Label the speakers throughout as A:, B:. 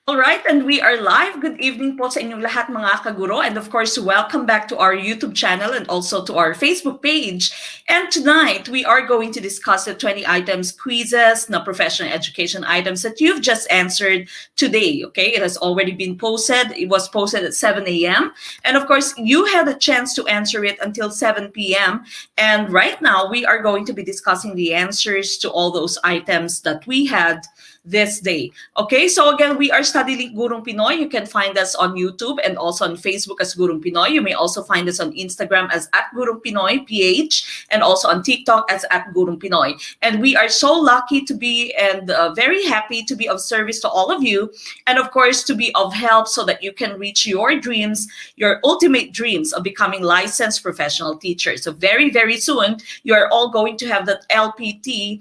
A: All right, and we are live. Good evening po sa inyong lahat mga kaguro. And of course, welcome back to our YouTube channel and also to our Facebook page. And tonight, we are going to discuss the 20 items quizzes, na professional education items that you've just answered today, okay? It has already been posted. It was posted at 7 a.m. And of course, you had a chance to answer it until 7 p.m. And right now, we are going to be discussing the answers to all those items that we had this day. Okay, so again, we are studying Gurong Pinoy. You can find us on YouTube and also on Facebook as Gurong Pinoy. You may also find us on Instagram as @Gurong Pinoy PH and also on TikTok as @Gurong Pinoy. And we are so lucky to be and very happy to be of service to all of you, and of course to be of help so that you can reach your dreams, your ultimate dreams of becoming licensed professional teachers. So very, very soon, you are all going to have that LPT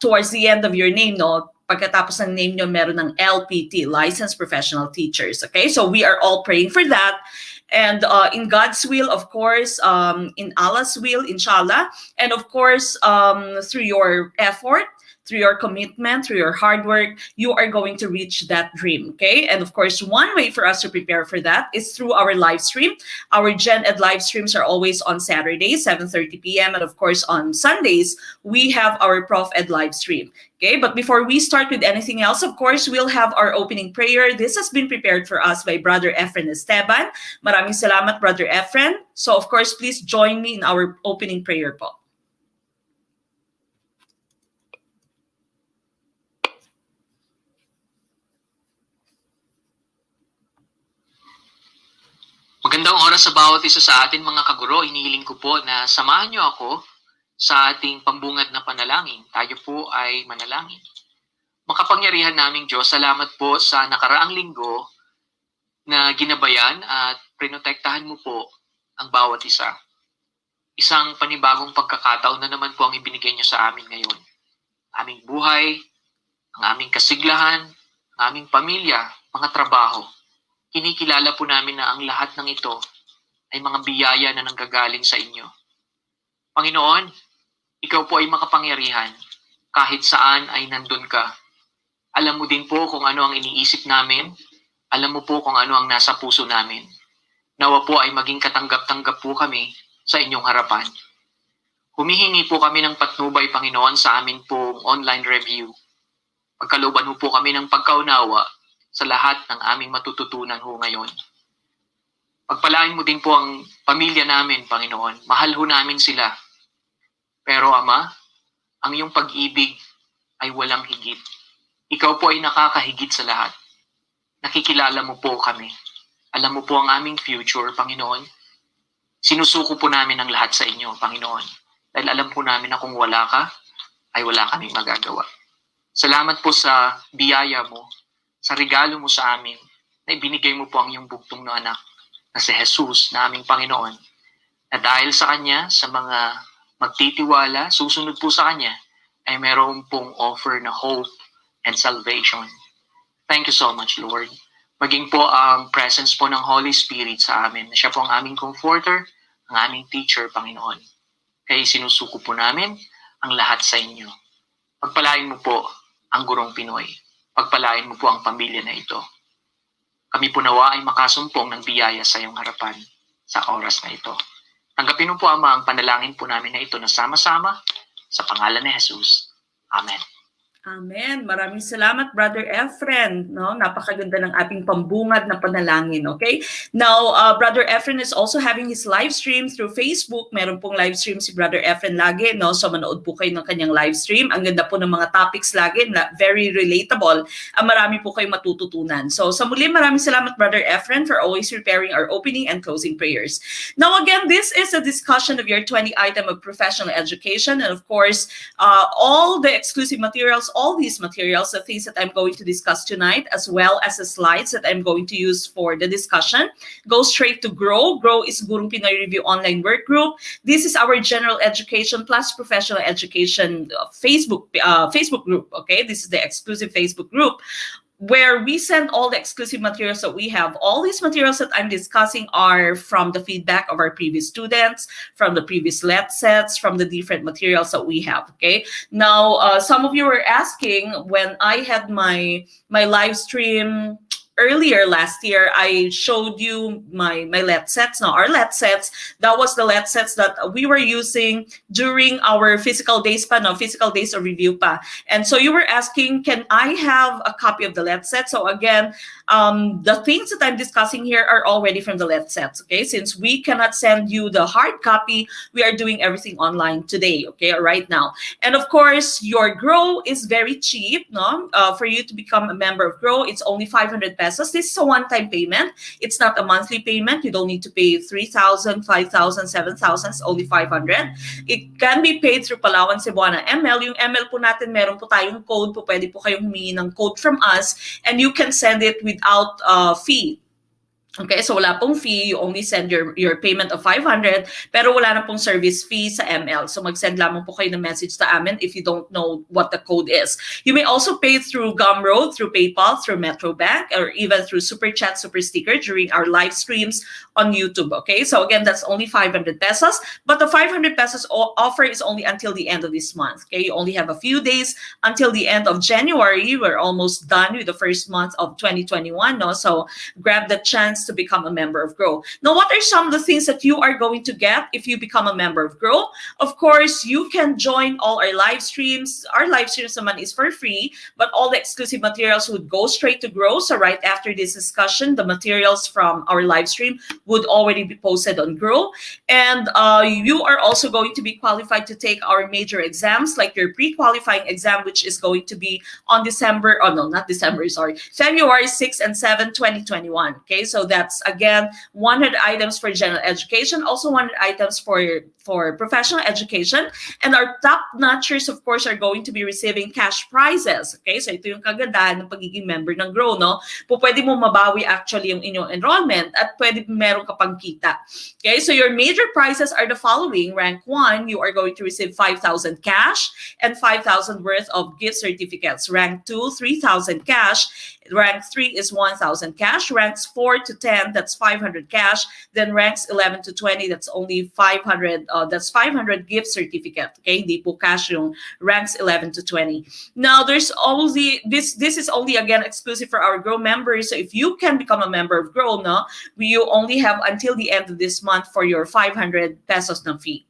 A: towards the end of your name, no? Pagkatapos ng name nyo, meron ng LPT, Licensed Professional Teachers. Okay, so we are all praying for that. And in God's will, of course, in Allah's will, inshallah. And of course, through your effort, through your commitment, through your hard work, you are going to reach that dream, okay? And of course, one way for us to prepare for that is through our live stream. Our Gen Ed live streams are always on Saturdays, 7:30 p.m. And of course, on Sundays, we have our Prof Ed live stream. Okay, but before we start with anything else, of course, we'll have our opening prayer. This has been prepared for us by Brother Efren Esteban. Maraming salamat, Brother Efren. So, of course, please join me in our opening prayer po.
B: Magandang oras sa bawat isa sa atin mga kaguro. Inihiling ko po na samahan niyo ako sa ating pambungad na panalangin. Tayo po ay manalangin. Makapangyarihan naming Diyos, salamat po sa nakaraang linggo na ginabayan at prinotektahan mo po ang bawat isa. Isang panibagong pagkakataon na naman po ang ibinigay niyo sa amin ngayon. Aming buhay, ang aming kasiglahan, ang aming pamilya, mga trabaho. Kinikilala po namin na ang lahat ng ito ay mga biyaya na nanggagaling sa inyo. Panginoon, ikaw po ay makapangyarihan. Kahit saan ay nandun ka. Alam mo din po kung ano ang iniisip namin. Alam mo po kung ano ang nasa puso namin. Nawa po ay maging katanggap-tanggap po kami sa inyong harapan. Humihingi po kami ng patnubay, Panginoon, sa amin pong online review. Pagkalooban mo po kami ng pagkaunawa sa lahat ng aming matututunan ho ngayon. Pagpalain mo din po ang pamilya namin, Panginoon. Mahal ho namin sila. Pero Ama, ang iyong pag-ibig ay walang higit. Ikaw po ay nakakahigit sa lahat. Nakikilala mo po kami. Alam mo po ang aming future, Panginoon. Sinusuko po namin ang lahat sa inyo, Panginoon. Dahil alam po namin na kung wala ka, ay wala kaming magagawa. Salamat po sa biyaya mo, sa regalo mo sa amin, na ibinigay mo po ang iyong bugtong na anak, na si Jesus, na aming Panginoon, na dahil sa Kanya, sa mga magtitiwala, susunod po sa Kanya, ay meron pong offer na hope and salvation. Thank you so much, Lord. Maging po ang presence po ng Holy Spirit sa amin, na siya po ang aming comforter, ang aming teacher, Panginoon. Kaya sinusuko po namin ang lahat sa inyo. Pagpalain mo po ang Gurong Pinoy. Pagpalain mo po ang pamilya na ito. Kami po nawa ay makasumpong ng biyaya sa iyong harapan sa oras na ito. Tanggapin mo po, Ama, ang panalangin po namin na ito na sama-sama sa pangalan ni Jesus. Amen.
A: Amen. Maraming salamat, Brother Efren. No? Napakaganda ng ating pambungad na panalangin. Okay? Now, Brother Efren is also having his live stream through Facebook. Meron pong live stream si Brother Efren lagi. No? So, manood po kayo ng kanyang live stream. Ang ganda po ng mga topics lagi na very relatable. Marami po kayong matututunan. So, sa muli, maraming salamat, Brother Efren, for always preparing our opening and closing prayers. Now, again, this is a discussion of your 20 item of professional education. And of course, all the exclusive materials, all these materials, the things that I'm going to discuss tonight, as well as the slides that I'm going to use for the discussion, go straight to GROW. GROW is Gurong Pinoy Review Online Work Group. This is our general education plus professional education Facebook group. Okay, this is the exclusive Facebook group. where we send all the exclusive materials that we have. All these materials that I'm discussing are from the feedback of our previous students, from the previous let sets, from the different materials that we have. Okay. Now, some of you were asking when I had my live stream earlier last year, I showed you my let sets. Now, our let sets, that was the let sets that we were using during our physical days pa, no? Physical days of review pa. And so you were asking, can I have a copy of the let set? So again, the things that I'm discussing here are already from the let sets, okay? Since we cannot send you the hard copy, we are doing everything online today, okay, right now. And of course, your Grow is very cheap, no? For you to become a member of Grow, it's only 500 pesos. This is a one-time payment. It's not a monthly payment. You don't need to pay 3,000, 5,000, 7,000. It's only 500. It can be paid through Palawan Cebuana ML. Yung ML po natin, meron po tayong code po. Pwede po kayong humingi ng code from us and you can send it without fee. Okay, so wala pong fee, you only send your payment of 500, pero wala na pong service fee sa ML. So mag-send lamang po kayo ng message sa amin if you don't know what the code is. You may also pay through Gumroad, through PayPal, through Metrobank, or even through Super Chat, Super Sticker during our live streams on YouTube. Okay, so again, that's only 500 pesos, but the 500 pesos offer is only until the end of this month. Okay, you only have a few days until the end of January. We're almost done with the first month of 2021, no? So grab the chance to become a member of Grow. Now, what are some of the things that you are going to get if you become a member of Grow? Of course, you can join all our live streams. Our live streams naman is for free, but all the exclusive materials would go straight to Grow. So right after this discussion, the materials from our live stream would already be posted on Grow. And you are also going to be qualified to take our major exams, like your pre-qualifying exam, which is going to be on December, oh no, not December, sorry, February 6 and 7, 2021. Okay, so that's again 100 items for general education, also 100 items for professional education, and our top notchers, of course, are going to be receiving cash prizes. Okay, so ito yung kagandahan ng pagiging member ng Grow, no? Pwede mo mabawi actually yung inyong enrollment at pwede meron ka pang kita. Okay, so your major prizes are the following. Rank 1, you are going to receive 5,000 cash and 5,000 worth of gift certificates. Rank 2, 3,000 cash. Rank 3 is 1,000 cash. Ranks 4 to 10, that's 500 cash. Then ranks 11 to 20, that's only 500. That's 500 gift certificate. Okay, hindi po cash yung ranks 11 to 20. Now, there's only this is only again exclusive for our Grow members. So if you can become a member of Grow, no, you only have until the end of this month for your 500 pesos na fee.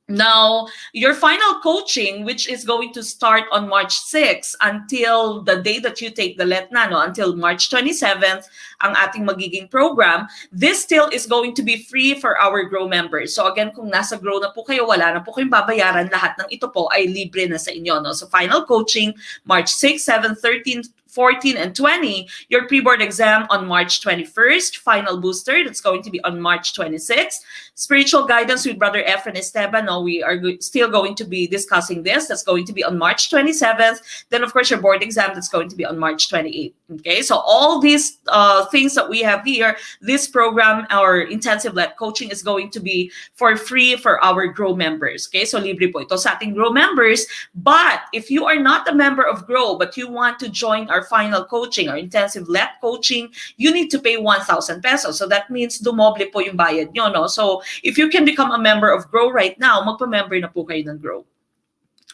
A: Now, your final coaching, which is going to start on March 6 until the day that you take the Letnano, until March 27th, ang ating magiging program, this still is going to be free for our Grow members. So again, kung nasa Grow na po kayo, wala na po kayong babayaran, lahat ng ito po ay libre na sa inyo. No? So final coaching, March 6, 7, 13, 14, and 20, your pre-board exam on March 21st, final booster, that's going to be on March 26th, spiritual guidance with Brother Efren Esteban, no, we are still going to be discussing this, that's going to be on March 27th, then of course your board exam, that's going to be on March 28th, okay? So all these things that we have here, this program, our intensive let coaching is going to be for free for our Grow members, okay? So libre po ito sa ating Grow members, but if you are not a member of Grow, but you want to join our final coaching or intensive let coaching, you need to pay 1,000 pesos. So that means dumoble po yung bayad nyo, no? So if you can become a member of Grow right now, magpa-member na po kayo ng Grow.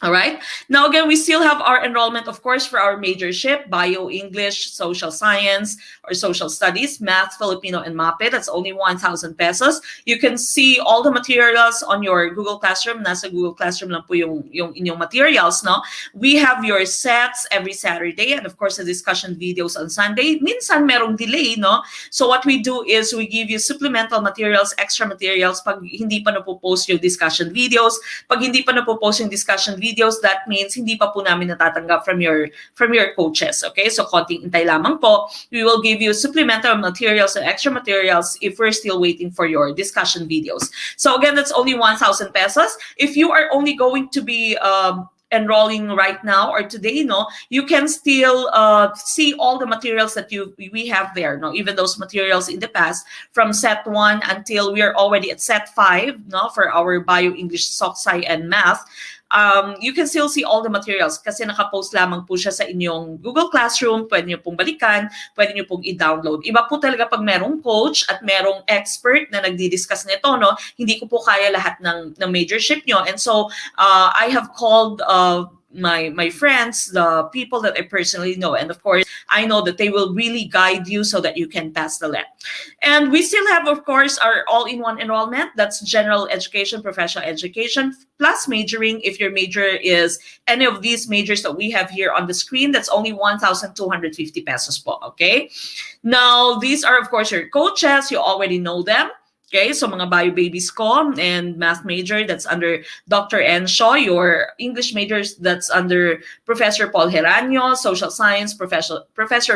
A: All right. Now, again, we still have our enrollment, of course, for our majorship, Bio, English, Social Science, or Social Studies, Math, Filipino, and MAPE. That's only 1,000 pesos. You can see all the materials on your Google Classroom. Nasa Google Classroom lang po yung inyong materials, no? We have your sets every Saturday, and of course, the discussion videos on Sunday. Minsan merong delay, no? So what we do is we give you supplemental materials, extra materials, pag hindi pa napopost yung discussion videos. Pag hindi pa napopost yung discussion videos, that means hindi pa po namin natatanggap from your coaches. Okay, so konting intay lamang po. We will give you supplemental materials and extra materials if we're still waiting for your discussion videos. So again, that's only 1,000 pesos. If you are only going to be enrolling right now or today, no, you can still see all the materials that we have there, no, even those materials in the past from set 1 until we are already at set 5, no, for our Bio, English, Soc Sci, and Math. you can still see all the materials kasi nakapost lamang po siya sa inyong Google Classroom. Pwede nyo pong balikan, pwede nyo pong i-download. Iba po talaga pag merong coach at merong expert na nagdi-discuss nito, no? Hindi ko po kaya lahat ng majorship nyo. And so, I have called my friends, the people that I personally know, and of course I know that they will really guide you so that you can pass the LET. And we still have, of course, our all-in-one enrollment. That's general education, professional education, plus majoring. If your major is any of these majors that we have here on the screen, that's only 1,250 pesos po, okay? Now, these are, of course, your coaches. You already know them. Okay, so mga bio babies ko, and math major, that's under Dr. Enshaw. Your English majors, that's under Professor Paul Heranio. Social science, Professor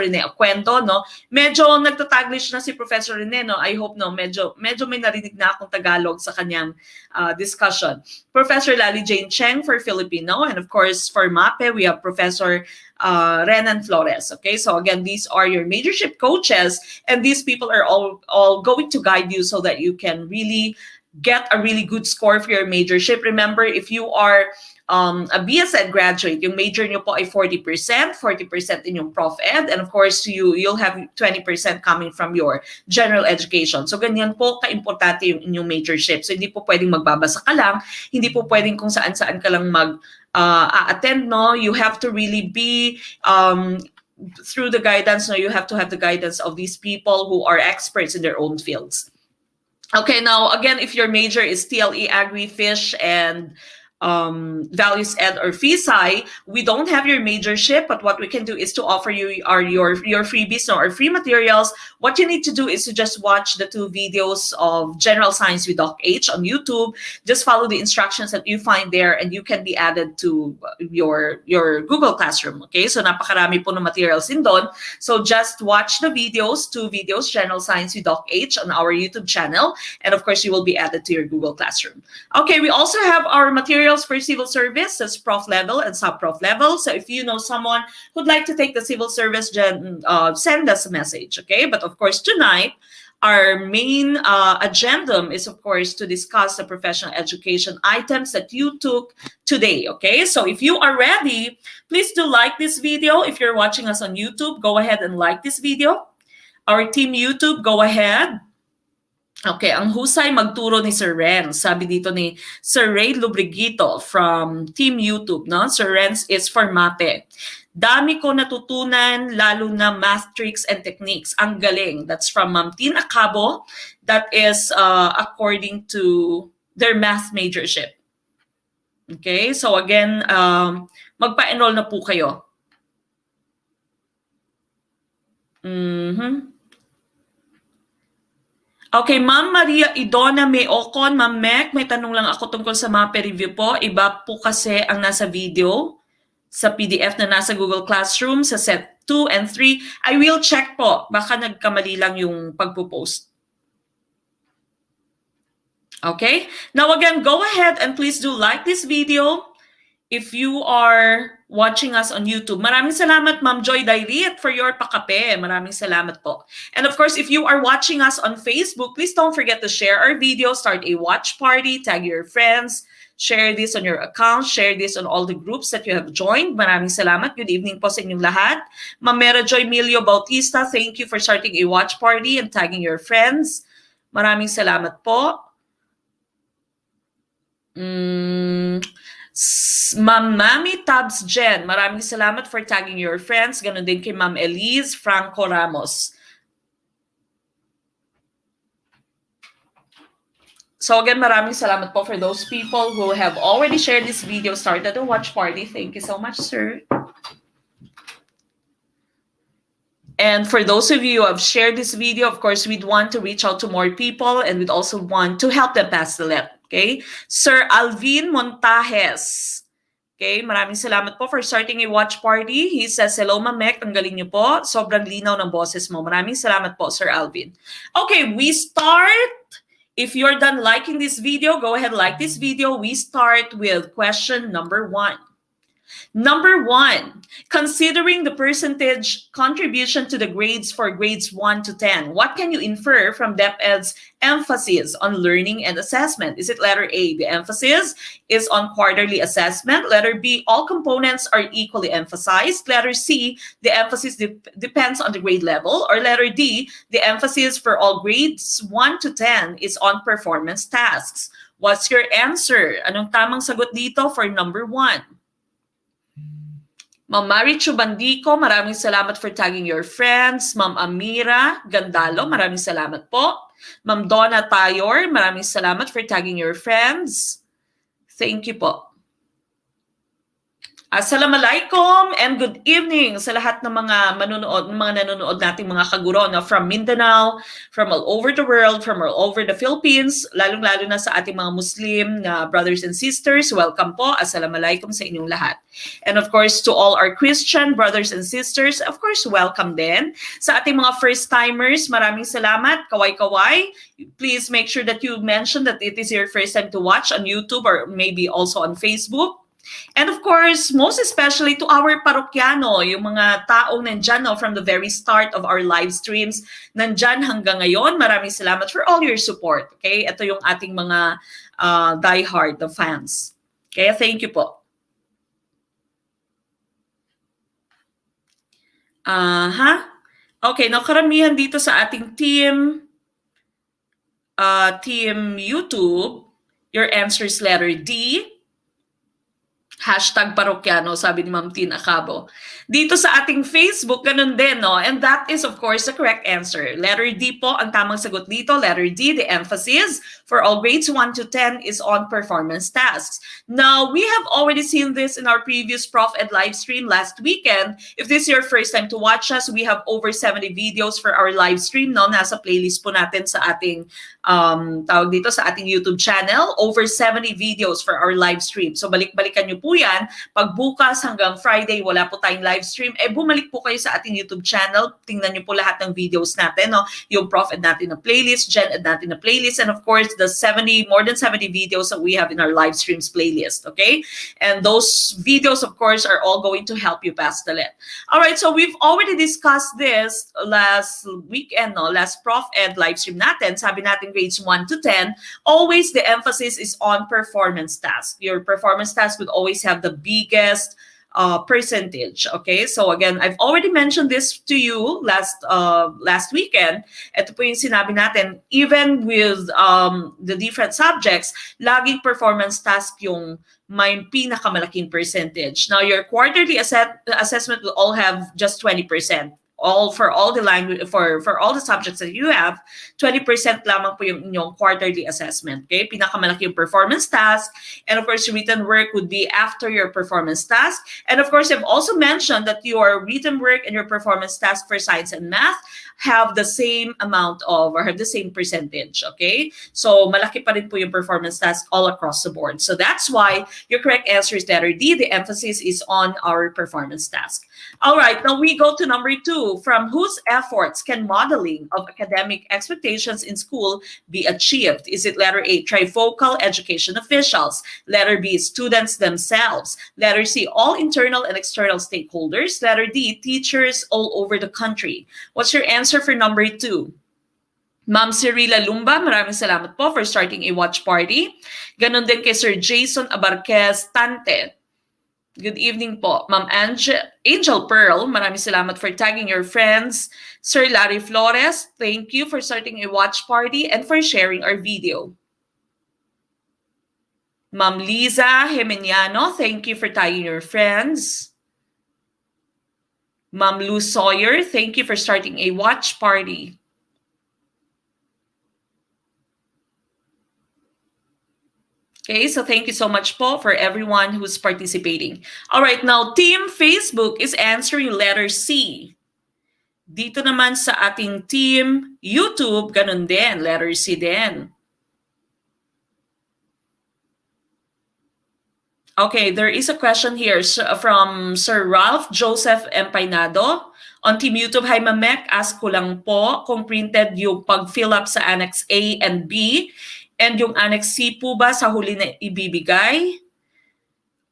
A: Rene Acuendo, no? Medyo nagtataglish na si Professor Rene, no? I hope, no? Medyo may narinig na akong Tagalog sa kanyang discussion. Professor Lali Jane Cheng for Filipino, and of course, for MAPE, we have Professor Renan Flores. Okay, so again, these are your majorship coaches, and these people are all going to guide you so that you can really get a really good score for your majorship. Remember, if you are a BSED graduate, yung major nyo po ay 40% in yung Prof Ed, and of course, you'll have 20% coming from your general education. So ganyan po ka-importante yung inyong majorship. So hindi po pwedeng magbabasa ka lang, hindi po pwedeng kung saan-saan ka lang attend, no? You have to really be through the guidance, no? You have to have the guidance of these people who are experts in their own fields. Okay, now again, if your major is TLE, Agri, Fish, and Values Ed or FISI, we don't have your majorship, but what we can do is to offer you your freebies or free materials. What you need to do is to just watch the 2 videos of General Science with Doc H on YouTube. Just follow the instructions that you find there, and you can be added to your Google Classroom. Okay, so napakarami po ng materials in doon. So just watch the videos, 2 videos, General Science with Doc H on our YouTube channel, and of course you will be added to your Google Classroom. Okay, we also have our materials for civil service, that's prof level and sub-prof level. So if you know someone who'd like to take the civil service, send us a message, okay? But of course, tonight, our main agenda is, of course, to discuss the professional education items that you took today, okay? So if you are ready, please do like this video. If you're watching us on YouTube, go ahead and like this video. Our team YouTube, go ahead. Okay, ang husay magturo ni Sir Ren. Sabi dito ni Sir Ray Lubrigito from Team YouTube, no? Sir Ren's is for MAPE. Dami ko natutunan, lalo na math tricks and techniques. Ang galing. That's from Ma'am Tina Cabo. That is according to their math majorship. Okay, so again, magpa-enroll na po kayo. Okay, Ma'am Maria Idona May Ocon, Ma'am Mek, may tanong lang ako tungkol sa MAPE review po. Iba po kasi ang nasa video sa PDF na nasa Google Classroom sa set 2 and 3. I will check po. Baka nagkamali lang yung pagpo-post. Okay? Now again, go ahead and please do like this video. If you are watching us on YouTube, maraming salamat, Ma'am Joy Dairit, for your pakape. Maraming salamat po. And of course, if you are watching us on Facebook, please don't forget to share our video, start a watch party, tag your friends, share this on your account, share this on all the groups that you have joined. Maraming salamat. Good evening po sa inyong lahat. Ma'am Mera Joy Milio Bautista, thank you for starting a watch party and tagging your friends. Maraming salamat po. Ma'am Mami Tabs Jen, maraming salamat for tagging your friends. Ganon din kay Ma'am Elise Franco Ramos. So again, maraming salamat po for those people who have already shared this video, started a watch party. Thank you so much, sir. And for those of you who have shared this video, of course, we'd want to reach out to more people, and we'd also want to help them pass the LET. Okay? Sir Alvin Montajes. Okay, maraming salamat po for starting a watch party. He says, hello, Ma'am Mek, ang galing niyo po. Sobrang linaw ng boses mo. Maraming salamat po, Sir Alvin. Okay, we start. If you're done liking this video, go ahead, like this video. We start with question number 1. Number 1, considering the percentage contribution to the grades for grades 1 to 10, what can you infer from DepEd's emphasis on learning and assessment? Is it letter A, the emphasis is on quarterly assessment? Letter B, all components are equally emphasized? Letter C, the emphasis depends on the grade level? Or letter D, the emphasis for all grades 1 to 10 is on performance tasks? What's your answer? Anong tamang sagot dito for number 1? Ma'am Mari Chubandico, maraming salamat for tagging your friends. Ma'am Amira Gandalo, maraming salamat po. Ma'am Donna Tayor, maraming salamat for tagging your friends. Thank you po. Assalamualaikum and good evening sa lahat ng mga nanonood nating mga kaguro no, from Mindanao, from all over the world, from all over the Philippines, lalong-lalo na sa ating mga Muslim na brothers and sisters. Welcome po. Assalamualaikum sa inyong lahat. And of course, to all our Christian brothers and sisters, of course, welcome din. Sa ating mga first-timers, maraming salamat. Kaway-kaway. Please make sure that you mention that it is your first time to watch on YouTube or maybe also on Facebook. And of course, most especially to our parokyano, yung mga taong nandyan no, from the very start of our live streams, nandyan hanggang ngayon. Maraming salamat for all your support. Okay? Ito yung ating mga diehard na fans. Okay? Thank you po. Okay, no, karamihan dito sa ating team YouTube, your answer is letter D. Hashtag parokyano, sabi ni Ma'am Tina Cabo. Dito sa ating Facebook, ganun din, no? And that is, of course, the correct answer. Letter D po, ang tamang sagot dito. Letter D, the emphasis for all grades 1 to 10 is on performance tasks. Now, we have already seen this in our previous Prof Ed live stream last weekend. If this is your first time to watch us, we have over 70 videos for our live stream, no? Nasa playlist po natin sa ating, tawag dito, sa ating YouTube channel. Over 70 videos for our live stream. So, balik-balikan nyo po yan. Pag bukas hanggang Friday, wala po tayong live stream, bumalik po kayo sa ating YouTube channel. Tingnan nyo po lahat ng videos natin, no? Yung Prof Ed natin na playlist, Gen Ed natin na playlist, and of course, the more than 70 videos that we have in our live streams playlist, okay? And those videos, of course, are all going to help you pass the LET. All right, so we've already discussed this last weekend, no? Last Prof Ed live stream natin. Sabi natin grades 1 to 10, always the emphasis is on performance tasks. Your performance task would always have the biggest percentage. Okay, so again, I've already mentioned this to you last weekend. Ito po yung sinabi natin, even with the different subjects, laging performance task yung may pinakamalaking percentage. Now, your quarterly assessment will all have just 20%. For all the subjects that you have, 20% lamang po yung inyong quarterly assessment. Okay? Pinakamalaki yung performance task. And of course, written work would be after your performance task. And of course, I've also mentioned that your written work and your performance task for science and math have the same amount of, or have the same percentage. Okay? So, malaki pa rin po yung performance task all across the board. So, that's why your correct answer is letter D. The emphasis is on our performance task. All right, now we go to number 2. From whose efforts can modeling of academic expectations in school be achieved? Is it letter A, trifocal education officials? Letter B, students themselves? Letter C, all internal and external stakeholders? Letter D, teachers all over the country? What's your answer for number 2? Ma'am Cirila Lumba, maraming salamat po for starting a watch party. Ganon din kay Sir Jason Abarquez Tante. Good evening po. Ma'am Angel Pearl, maraming salamat for tagging your friends. Sir Larry Flores, thank you for starting a watch party and for sharing our video. Ma'am Liza Geminiano, thank you for tagging your friends. Ma'am Lou Sawyer, thank you for starting a watch party. Okay, so thank you so much po for everyone who's participating. All right, now Team Facebook is answering letter C. Dito naman sa ating Team YouTube, ganun din, letter C din. Okay, there is a question here from Sir Ralph Joseph Empainado. On Team YouTube, hi Mamek, ask ko lang po kung printed yung pag-fill up sa Annex A and B. And yung Annex C po ba sa huli na ibibigay?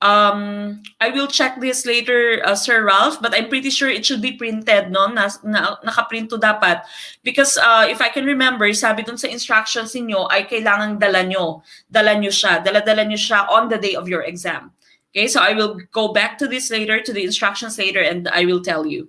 A: I will check this later, Sir Ralph, but I'm pretty sure it should be printed, no? Nakaprinto dapat. Because if I can remember, sabi dun sa instructions niyo ay kailangang dala nyo siya, dala nyo siya on the day of your exam. Okay, so I will go back to this later, to the instructions later, and I will tell you.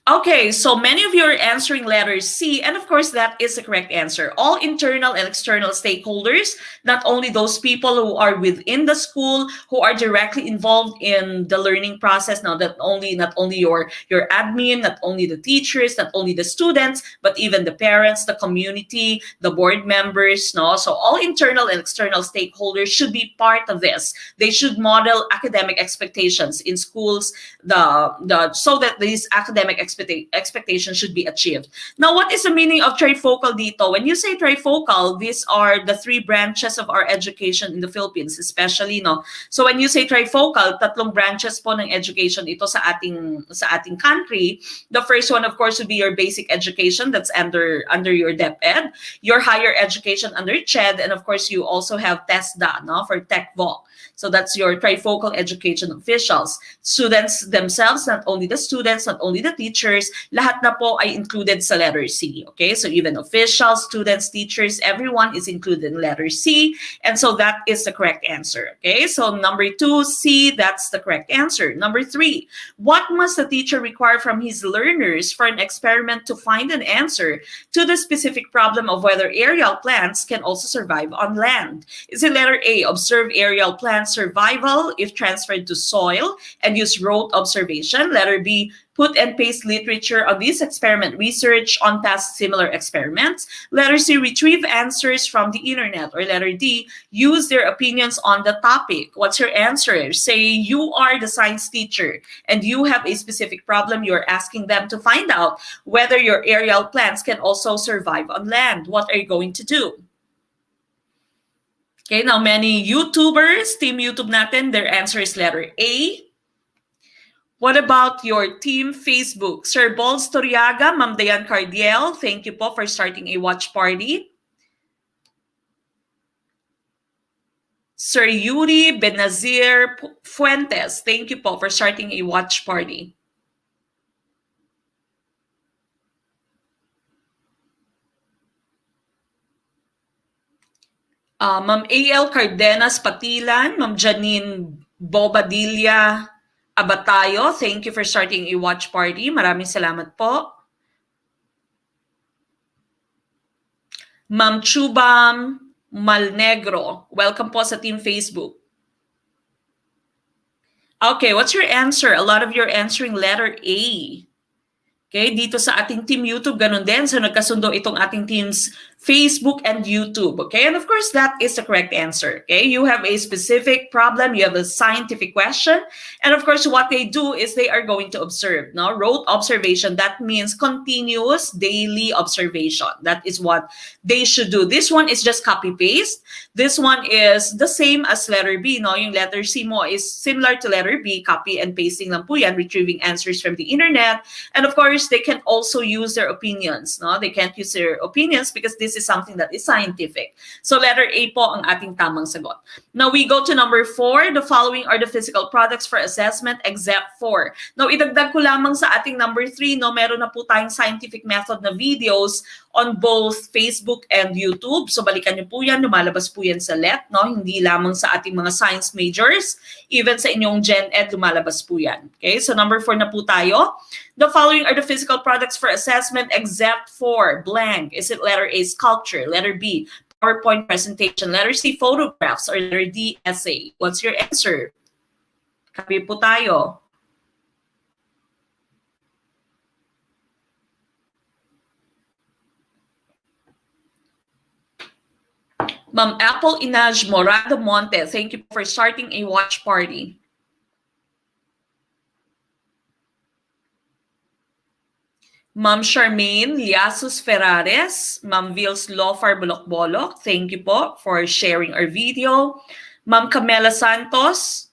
A: Okay, so many of you are answering letter C, and of course, that is the correct answer. All internal and external stakeholders, not only those people who are within the school, who are directly involved in the learning process, now not only your admin, not only the teachers, not only the students, but even the parents, the community, the board members, no? So all internal and external stakeholders should be part of this. They should model academic expectations in schools, so that these academic expectations should be achieved. Now, what is the meaning of trifocal dito? When you say trifocal, these are the three branches of our education in the Philippines, especially, no? So when you say trifocal, tatlong branches po ng education ito sa ating country. The first one, of course, would be your basic education, that's under your DepEd, your higher education under CHED, and of course, you also have TESDA, no, for TechVoc. So that's your trifocal education officials. Students themselves, not only the students, not only the teachers, lahat na po ay included sa letter C. Okay, so even officials, students, teachers, everyone is included in letter C. And so that is the correct answer. Okay, so number 2, C, that's the correct answer. Number 3, what must the teacher require from his learners for an experiment to find an answer to the specific problem of whether aerial plants can also survive on land? Is it letter A, observe aerial plant survival if transferred to soil and use rote observation? Letter B, put and paste literature on this experiment research on past similar experiments. Letter C, retrieve answers from the internet. Or letter D, use their opinions on the topic. What's your answer? Say you are the science teacher and you have a specific problem. You're asking them to find out whether your aerial plants can also survive on land. What are you going to do? Okay, now many YouTubers, Team YouTube natin, their answer is letter A. What about your Team Facebook? Sir Bols Toriaga, Ma'am Dayan Cardiel, thank you po for starting a watch party. Sir Yuri Benazir Fuentes, thank you po for starting a watch party. Ma'am A.L. Cardenas Patilan, Ma'am Janine Bobadilla Abatayo, thank you for starting a watch party. Maraming salamat po. Ma'am Chubam Malnegro, welcome po sa Team Facebook. Okay, what's your answer? A lot of you are answering letter A. Okay, dito sa ating Team YouTube, ganun din. So nagkasundo itong ating teams Facebook and YouTube. Okay, and of course, that is the correct answer. Okay, you have a specific problem, you have a scientific question, and of course, what they do is they are going to observe. No, rote observation, that means continuous daily observation. That is what they should do. This one is just copy paste. This one is the same as letter B. No, yung letter C mo is similar to letter B, copy and pasting lang po yan, retrieving answers from the internet, and of course, they can also use their opinions. No, they can't use their opinions because this is something that is scientific. So letter A po ang ating tamang sagot. Now we go to number 4. The following are the physical products for assessment except for. Now idagdag ko lamang sa ating number 3, no, meron na po tayong scientific method na videos on both Facebook and YouTube. So balikan niyo po yan, lumalabas po yan sa LET, no? Hindi lamang sa ating mga science majors, even sa inyong Gen Ed lumalabas po yan. Okay, so number 4 na po tayo. The following are the physical products for assessment except for blank. Is it letter A, sculpture, letter B, PowerPoint presentation, letter C, photographs, or letter D, essay? What's your answer? Copy po tayo. Ma'am Apple Inaj Morado Monte, thank you for starting a watch party. Ma'am Charmaine Liasus Ferrares, Ma'am Vils Lofar Bolok-Bolok, thank you po for sharing our video. Ma'am Camela Santos,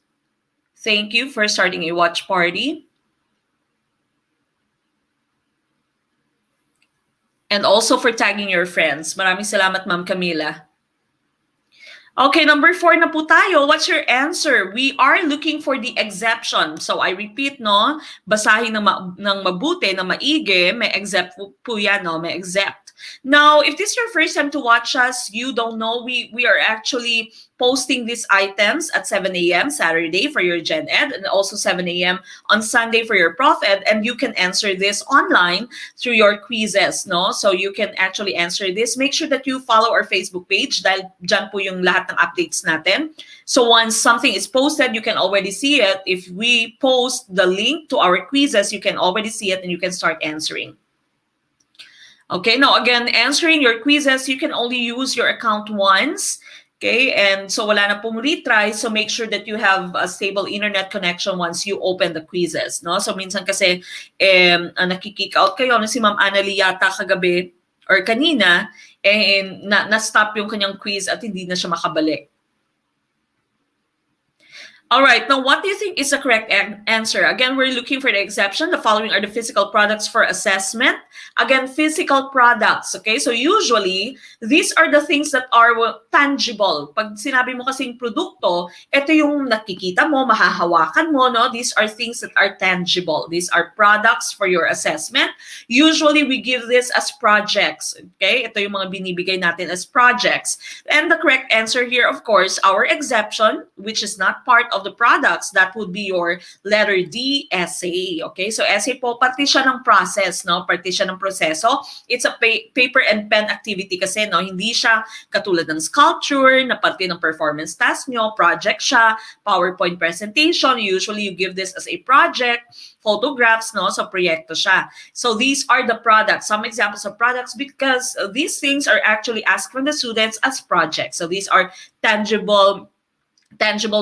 A: thank you for starting a watch party. And also for tagging your friends. Maraming salamat, Ma'am Camila. Okay, number 4 na po tayo. What's your answer? We are looking for the exception. So I repeat, no? Basahin ng mabuti, na maigi, may except po yan, no? May except. Now, if this is your first time to watch us, you don't know, we are actually posting these items at 7 a.m. Saturday for your Gen Ed and also 7 a.m. on Sunday for your Prof Ed, and you can answer this online through your quizzes, no? So you can actually answer this. Make sure that you follow our Facebook page dahil dyan po yung lahat ng updates natin. So once something is posted, you can already see it. If we post the link to our quizzes, you can already see it and you can start answering. Okay, now again, answering your quizzes, you can only use your account once. Okay, and so wala na pong retry, so make sure that you have a stable internet connection once you open the quizzes, no? So minsan kasi nakikick out kayo, si Ma'am Annalie yata kagabi or kanina, na-stop yung kanyang quiz at hindi na siya makabalik. All right, now what do you think is the correct answer? Again, we're looking for the exception. The following are the physical products for assessment. Again, physical products, okay? So usually, these are the things that are tangible. Pag sinabi mo kasing produkto, ito yung nakikita mo, mahahawakan mo, no? These are things that are tangible. These are products for your assessment. Usually, we give this as projects, okay? Ito yung mga binibigay natin as projects. And the correct answer here, of course, our exception, which is not part of the products, that would be your letter D, essay. Okay, so essay po, parte siya ng process, no? Parte siya ng proseso. It's a paper and pen activity kasi, no? Hindi siya katulad ng sculpture, na parte ng performance task nyo, project siya, PowerPoint presentation. Usually, you give this as a project, photographs, no? So, proyekto siya. So, these are the products, some examples of products, because these things are actually asked from the students as projects. So, these are tangible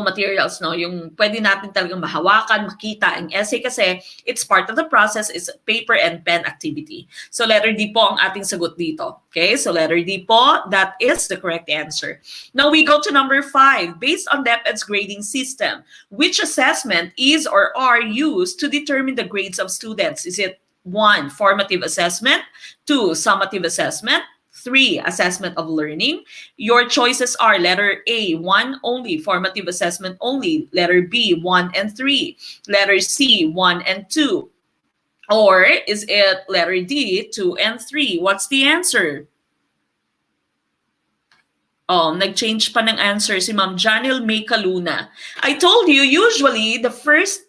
A: materials, no? Yung pwede natin talagang mahawakan, makita. Ang essay kasi, it's part of the process, is paper and pen activity. So letter D po ang ating sagot dito. Okay, so letter D po, that is the correct answer. Now we go to number 5. Based on DepEd's grading system, which assessment is or are used to determine the grades of students? Is it 1, formative assessment, 2, summative assessment, 3, assessment of learning? Your choices are letter A, 1 only, formative assessment only. Letter B, 1 and 3. Letter C, 1 and 2. Or is it letter D, 2 and 3? What's the answer? Oh, nag-change pa ng answer si Ma'am Janil May Caluna. I told you, usually, the first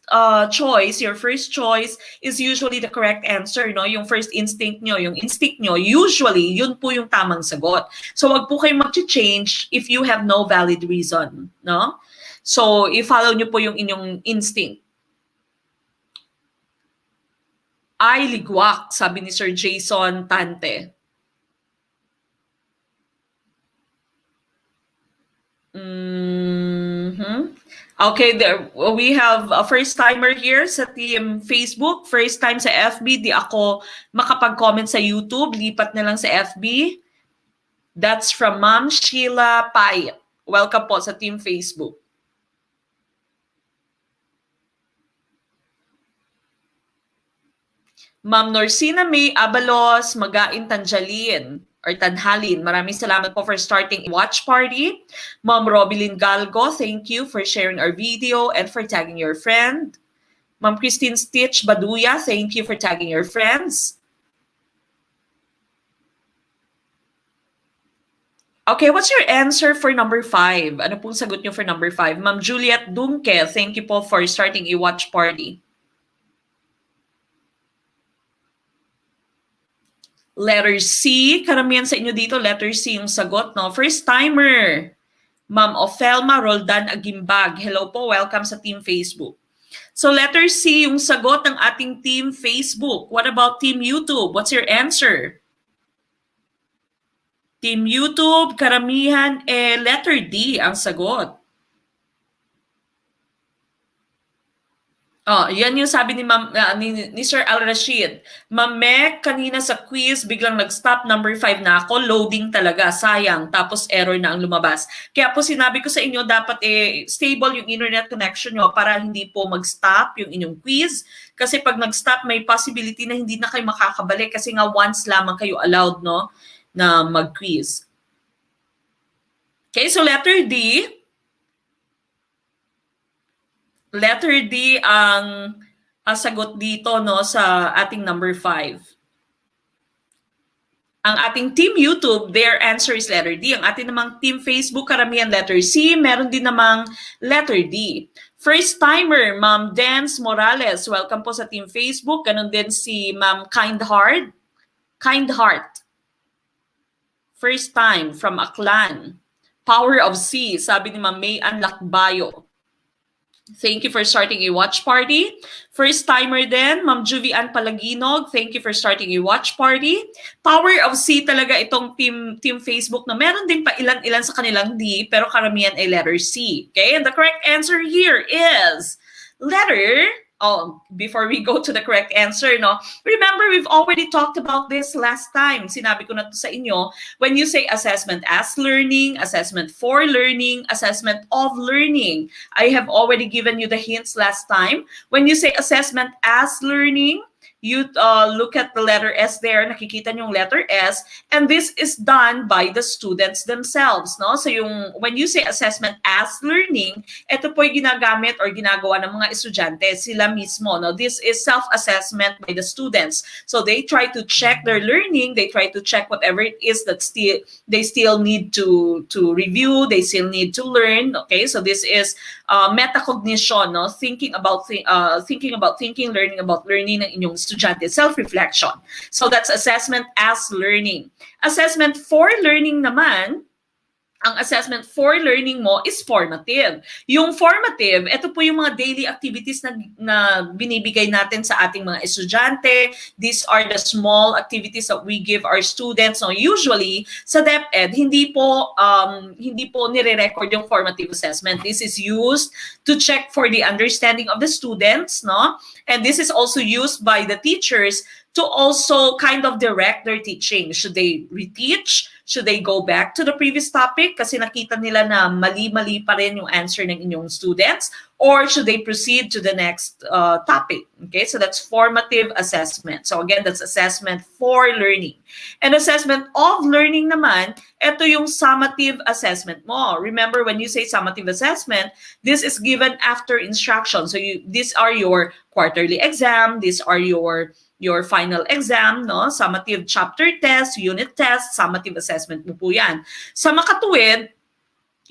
A: choice, your first choice is usually the correct answer, no? Yung first instinct nyo, yung instinct nyo, usually, yun po yung tamang sagot. So, wag po kayong mag-change if you have no valid reason, no? So, i-follow nyo po yung inyong instinct. Ay, ligwak, sabi ni Sir Jason Tante. Okay, there we have a first timer here sa team Facebook, first time sa FB, di ako makapag-comment sa YouTube, lipat na lang sa FB. That's from Ma'am Sheila Payet. Welcome po sa team Facebook. Ma'am Norsina May Abalos, Magain Tanjalin or Tanhalin, maraming salamat po for starting watch party. Ma'am Robilyn Galgo, thank you for sharing our video and for tagging your friend. Ma'am Christine Stitch Baduya, thank you for tagging your friends. Okay, what's your answer for number 5? Ano pong sagot nyo for number 5? Ma'am Juliet Dunke, thank you po for starting a watch party. Letter C, karamihan sa inyo dito, letter C yung sagot, no? First timer, Ma'am Ofelma Roldan Agimbag. Hello po, welcome sa Team Facebook. So letter C yung sagot ng ating Team Facebook. What about Team YouTube? What's your answer? Team YouTube, karamihan, letter D ang sagot. Oh, yan yung sabi ni ni Sir Al-Rashid. Ma'am Meg, kanina sa quiz, biglang nag-stop, number 5 na ako, loading talaga, sayang, tapos error na ang lumabas. Kaya po sinabi ko sa inyo, dapat stable yung internet connection nyo para hindi po mag-stop yung inyong quiz. Kasi pag nag-stop, may possibility na hindi na kayo makakabalik kasi nga once lamang kayo allowed, no, na mag-quiz. Okay, so letter D. Letter D ang sagot dito no sa ating number 5. Ang ating Team YouTube, their answer is letter D. Ang ating namang Team Facebook, karamihan letter C. Meron din namang letter D. First timer, Ma'am Dance Morales. Welcome po sa Team Facebook. Ganon din si Ma'am Kind Heart. Kind Heart. First time from Aklan. Power of C, sabi ni Ma'am May Ann Lakbayo. Thank you for starting a watch party. First timer din, Ma'am Juvian Palaginog. Thank you for starting a watch party. Power of C talaga itong team Facebook na meron din pa ilan-ilan sa kanilang D, pero karamihan ay letter C. Okay, and the correct answer here is letter. Oh, before we go to the correct answer, no? Remember, we've already talked about this last time. Sinabi ko na to sa inyo. When you say assessment as learning, assessment for learning, assessment of learning, I have already given you the hints last time. When you say assessment as learning, you look at the letter S there, nakikita niyo yung letter S, and this is done by the students themselves, no? So when you say assessment as learning, ito po yung ginagamit or ginagawa ng mga estudyante, sila mismo, no? This is self-assessment by the students. So they try to check their learning, they try to check whatever it is that they still need to review, they still need to learn, okay? So this is metacognition, no? Thinking about thinking, learning about learning ng inyong estudyante, self-reflection. So that's assessment as learning. Assessment for learning naman, ang assessment for learning mo is formative. Yung formative, ito po yung mga daily activities na binibigay natin sa ating mga estudyante. These are the small activities that we give our students. So usually, sa DepEd, hindi po nire-record yung formative assessment. This is used to check for the understanding of the students, no? And this is also used by the teachers to also kind of direct their teaching. Should they reteach? Should they go back to the previous topic kasi nakita nila na mali-mali pa rin yung answer ng inyong students? Or should they proceed to the next topic? Okay, so that's formative assessment. So again, that's assessment for learning. And assessment of learning naman, ito yung summative assessment mo. Remember, when you say summative assessment, this is given after instruction. So these are your quarterly exam, these are your final exam, no? Summative chapter test, unit test, summative assessment mo po yan. Sa makatuwid,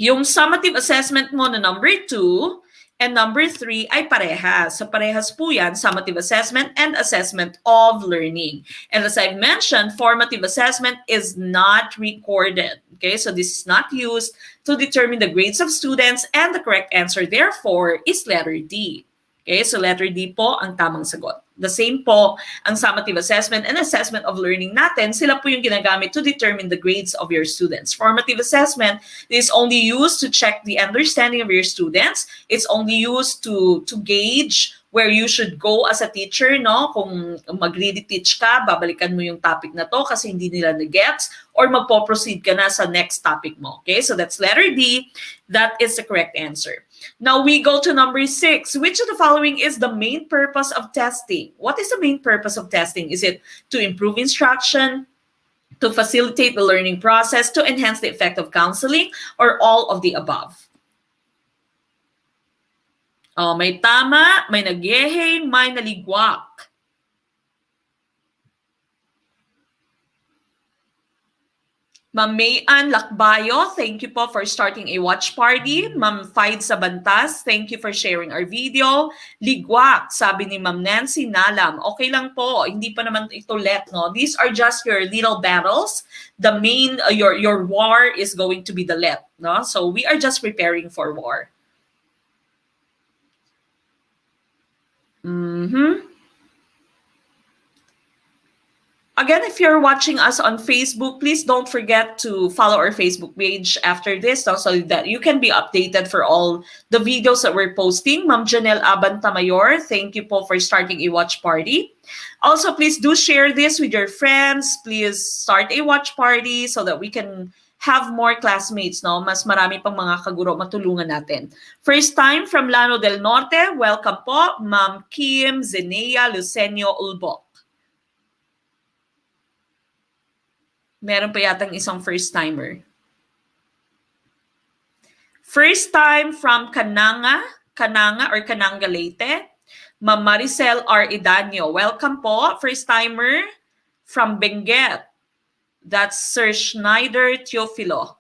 A: yung summative assessment mo na number 2 and number 3 ay parehas. So parehas po yan, summative assessment and assessment of learning. And as I've mentioned, formative assessment is not recorded. Okay, so this is not used to determine the grades of students, and the correct answer therefore is letter D. Okay, so letter D po ang tamang sagot. The same po ang summative assessment and assessment of learning natin. Sila po yung ginagamit to determine the grades of your students. Formative assessment is only used to check the understanding of your students. It's only used to gauge where you should go as a teacher, no? Kung mag-reteach ka, babalikan mo yung topic na to kasi hindi nila na-gets, or magpo-proceed ka na sa next topic mo. Okay, so that's letter D. That is the correct answer. Now we go to number 6. Which of the following is the main purpose of testing? What is the main purpose of testing? Is it to improve instruction, to facilitate the learning process, to enhance the effect of counseling, or all of the above? Oh, may tama, may nagyehe, may naligwak. Ma'am May Ann Lakbayo, thank you po for starting a watch party. Ma'am Faid Sabantas, thank you for sharing our video. Ligwak, sabi ni Ma'am Nancy Nalam. Okay lang po, hindi pa naman ito let, no? These are just your little battles. The main, your war is going to be the let, no? So we are just preparing for war. Again, if you're watching us on Facebook, please don't forget to follow our Facebook page after this so that you can be updated for all the videos that we're posting. Ma'am Janelle Abantamayor, thank you po for starting a watch party. Also, please do share this with your friends. Please start a watch party so that we can have more classmates, no? Mas marami pang mga kaguro matulungan natin. First time from Llano del Norte, welcome po, Ma'am Kim Zenea Lucenio Ulbo. Meron pa yatang isang first-timer. First time from Cananga or Cananga Leyte. Ma'am Maricel R. Idanyo. Welcome po. First timer from Benguet. That's Sir Schneider Teofilo.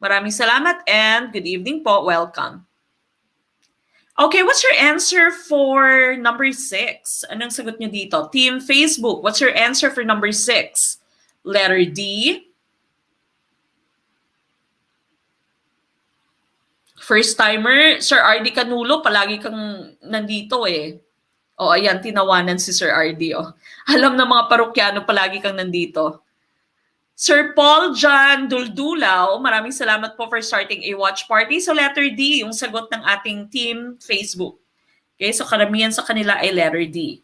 A: Maraming salamat and good evening po. Welcome. Okay, what's your answer for number 6? Anong sagot nyo dito? Team Facebook, what's your answer for number 6? Letter D. First timer, Sir RD Canulo, palagi kang nandito eh. O ayan, tinawanan si Sir RD. Oh. Alam na mga parokyano, palagi kang nandito. Sir Paul John Duldulaw, maraming salamat po for starting a watch party. So letter D, yung sagot ng ating team Facebook. Okay, so karamihan sa kanila ay letter D.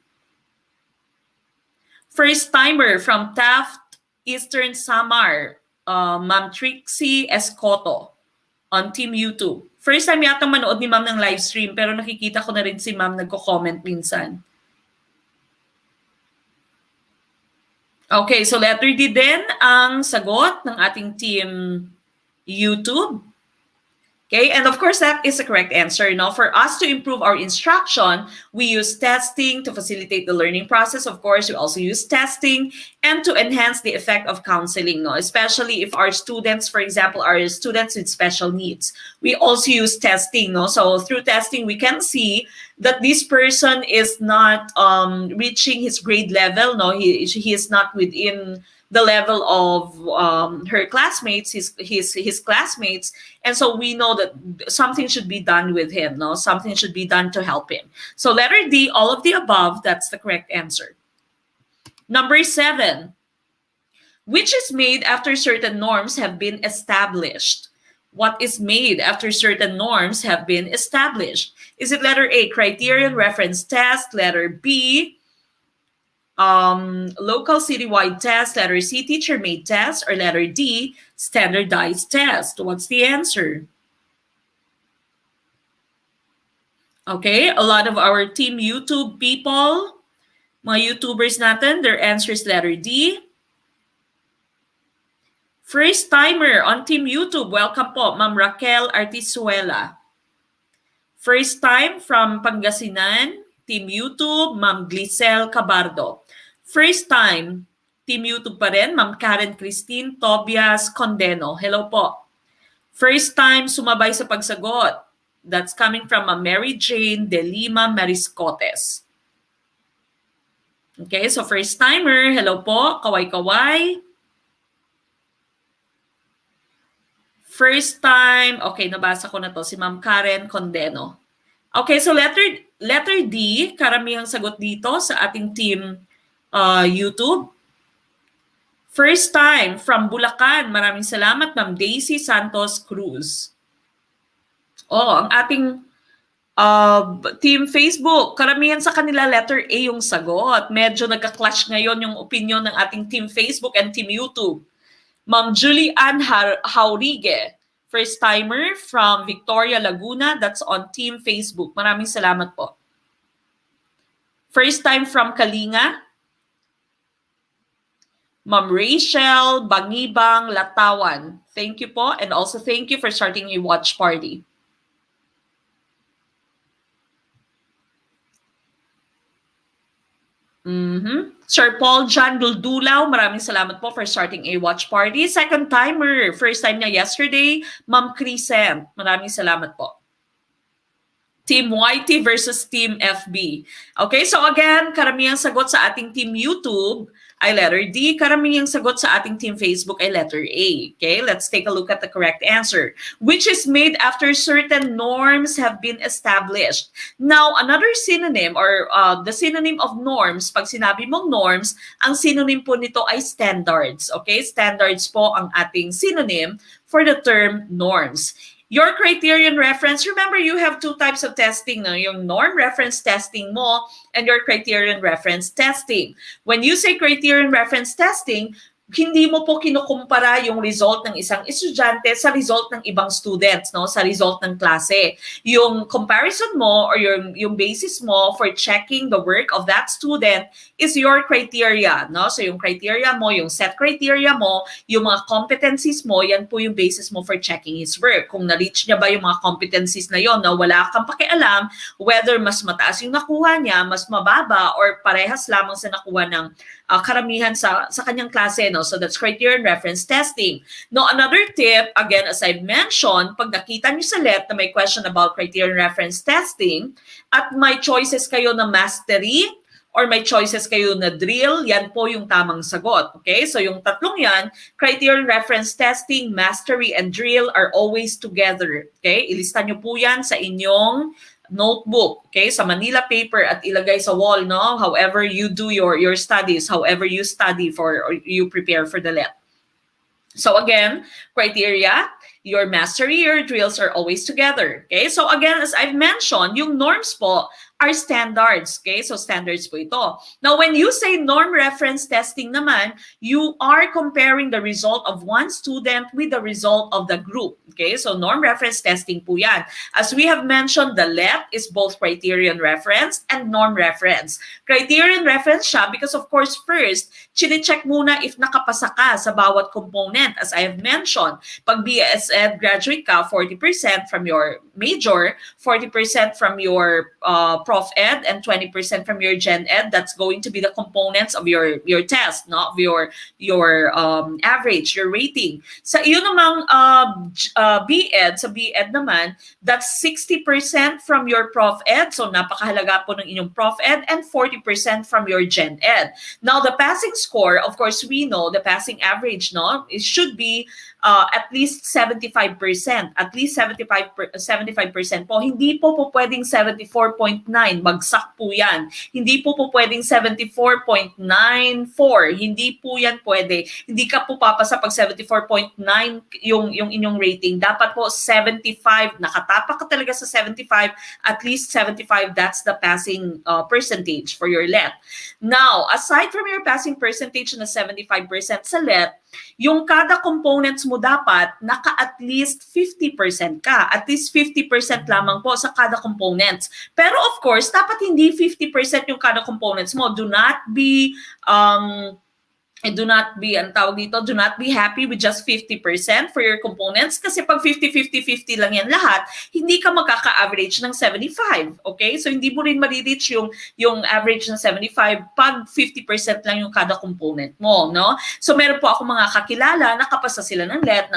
A: First timer from Taft, Eastern Samar, Ma'am Trixie Escoto on Team YouTube. First time yata manood ni Ma'am ng live stream pero nakikita ko na rin si Ma'am nagko-comment minsan. Okay, so letter D din ang sagot ng ating team YouTube. Okay, and of course, that is the correct answer. Now, for us to improve our instruction, we use testing to facilitate the learning process. Of course, we also use testing and to enhance the effect of counseling, no? Especially if our students, for example, are students with special needs. We also use testing, no? So through testing, we can see that this person is not reaching his grade level, no? He is not within the level of her classmates, his classmates, and so we know that something should be done with him, no? Something should be done to help him. So letter D, all of the above, that's the correct answer. Number 7, which is made after certain norms have been established? What is made after certain norms have been established? Is it letter A, criterion reference test, letter B, local citywide test, letter C, teacher-made test, or letter D, standardized test? What's the answer? Okay, a lot of our team YouTube people, mga YouTubers natin, their answer is letter D. First timer on Team YouTube, welcome po, Ma'am Raquel Artisuela. First time from Pangasinan, Team YouTube, Ma'am Glicel Cabardo. First time, Team YouTube pa rin, Ma'am Karen Christine Tobias Condeno. Hello po. First time sumabay sa pagsagot. That's coming from Ma'am Mary Jane De Lima Mariscotes. Okay, so first timer, hello po, kaway-kaway. First time, okay, nabasa ko na to, si Ma'am Karen Condeno. Okay, so letter D, karamihang sagot dito sa ating team YouTube. First time from Bulacan, maraming salamat, Ma'am Daisy Santos Cruz. Oh, ang ating team Facebook, karamihan sa kanila letter A yung sagot. Medyo nagka-clash ngayon yung opinion ng ating team Facebook and team YouTube. Ma'am Julie Ann Haurige, first timer from Victoria, Laguna. That's on Team Facebook. Maraming salamat po. First time from Kalinga, Ma'am Rachel Bangibang Latawan. Thank you po. And also thank you for starting a watch party. Sir Paul John Duldulaw, maraming salamat po for starting a watch party. Second timer, first time niya yesterday, Ma'am Crescent. Maraming salamat po. Team YT versus Team FB. Okay, so again, karamihang sagot sa ating Team YouTube ay letter D. Karamihang sagot sa ating Team Facebook ay letter A. Okay, let's take a look at the correct answer. Which is made after certain norms have been established. Now, another synonym or the synonym of norms, pag sinabi mong norms, ang synonym po nito ay standards. Okay, standards po ang ating synonym for the term norms. Your criterion reference, remember you have two types of testing, no? Yung norm reference testing mo and your criterion reference testing. When you say criterion reference testing, hindi mo po kinukumpara yung result ng isang estudyante sa result ng ibang students, no? Sa result ng klase. Yung comparison mo or yung basis mo for checking the work of that student is your criteria, no? So yung criteria mo, yung set criteria mo, yung mga competencies mo, yan po yung basis mo for checking his work. Kung na-reach niya ba yung mga competencies na yon, no? Wala kang pakialam whether mas mataas yung nakuha niya, mas mababa, or parehas lamang sa nakuha ng karamihan sa kanyang klase, no? So that's criterion reference testing. No, another tip, again, as I've mentioned, pag nakita niyo sa LET na may question about criterion reference testing at may choices kayo na mastery or may choices kayo na drill, yan po yung tamang sagot. Okay? So yung tatlong yan, criterion reference testing, mastery, and drill are always together. Okay? Ilista niyo po yan sa inyong notebook, okay, sa Manila paper at ilagay sa wall, no? However you do your studies, however you study for or you prepare for the LET. So again, criteria, your mastery, your drills are always together. Okay? So again, as I've mentioned, yung norms po are standards. Okay? So standards po ito. Now, when you say norm reference testing naman, you are comparing the result of one student with the result of the group. Okay? So norm reference testing po yan. As we have mentioned, the LET is both criterion reference and norm reference. Criterion reference siya because of course, first, chine-check muna if nakapasa ka sa bawat component. As I have mentioned, pag BS Ed graduate ka, 40% from your major, 40% from your Prof Ed, and 20% from your Gen Ed. That's going to be the components of your test, no? Of your average, your rating. Sa iyo namang B-Ed, sa B-Ed naman, that's 60% from your Prof Ed. So napakahalaga po ng inyong Prof Ed, and 40% from your Gen Ed. Now the passing score, of course, we know the passing average, no? It should be at least 75%. At least 75% po. Hindi po pwedeng 74.9. Bagsak po yan. Hindi po pwedeng 74.94. Hindi po yan pwede. Hindi ka po papasa pag 74.9 yung inyong rating. Dapat po 75. Nakatapak ka talaga sa 75. At least 75. That's the passing percentage for your LET. Now, aside from your passing percentage na 75% sa LET, yung kada components mo dapat naka at least 50% ka. At least 50% lamang po sa kada components. Pero of course, dapat hindi 50% yung kada components mo. Do not be do not be happy with just 50% for your components kasi pag 50-50-50 lang yan lahat, hindi ka magkaka-average ng 75. Okay? So hindi mo rin ma-reach yung average ng 75 pag 50% lang yung kada component mo, no? So meron po ako mga kakilala, nakapasa sila ng LET,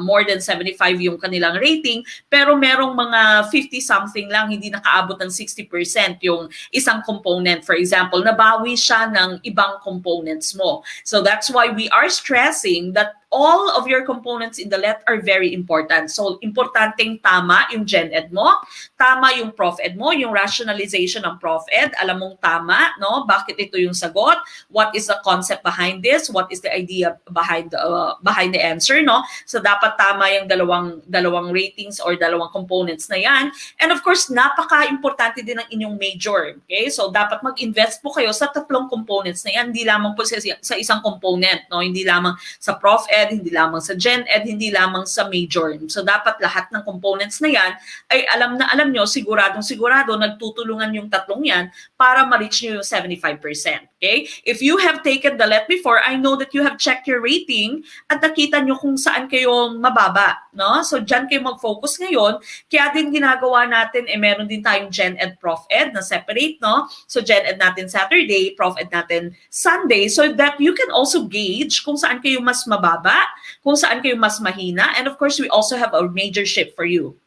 A: more than 75 yung kanilang rating, pero merong mga 50-something lang, hindi nakaabot ng 60% yung isang component. For example, nabawi siya ng ibang components mo. So that's why we are stressing that all of your components in the LET are very important. So, importanteng tama yung Gen Ed mo, tama yung Prof Ed mo, yung rationalization ng Prof Ed, alam mong tama, no? Bakit ito yung sagot? What is the concept behind this? What is the idea behind the answer, no? So, dapat tama yung dalawang ratings or dalawang components na yan. And of course, napaka-importante din ng inyong major. Okay? So, dapat mag-invest po kayo sa tatlong components na yan, hindi lamang po sa isang component, no? Hindi lamang sa Prof Ed, hindi lamang sa Gen Ed, hindi lamang sa major. So dapat lahat ng components na yan ay alam nyo, sigurado nagtutulungan yung tatlong yan para ma-reach nyo yung 75%. Okay? If you have taken the LET before, I know that you have checked your rating at nakita nyo kung saan kayo mababa. No? So dyan kayo mag-focus ngayon. Kaya din ginagawa natin, meron din tayong Gen Ed, Prof Ed na separate. No? So Gen Ed natin Saturday, Prof Ed natin Sunday, so that you can also gauge kung saan kayo mas mababa, kung saan kayo mas mahina. And of course, we also have a majorship for you.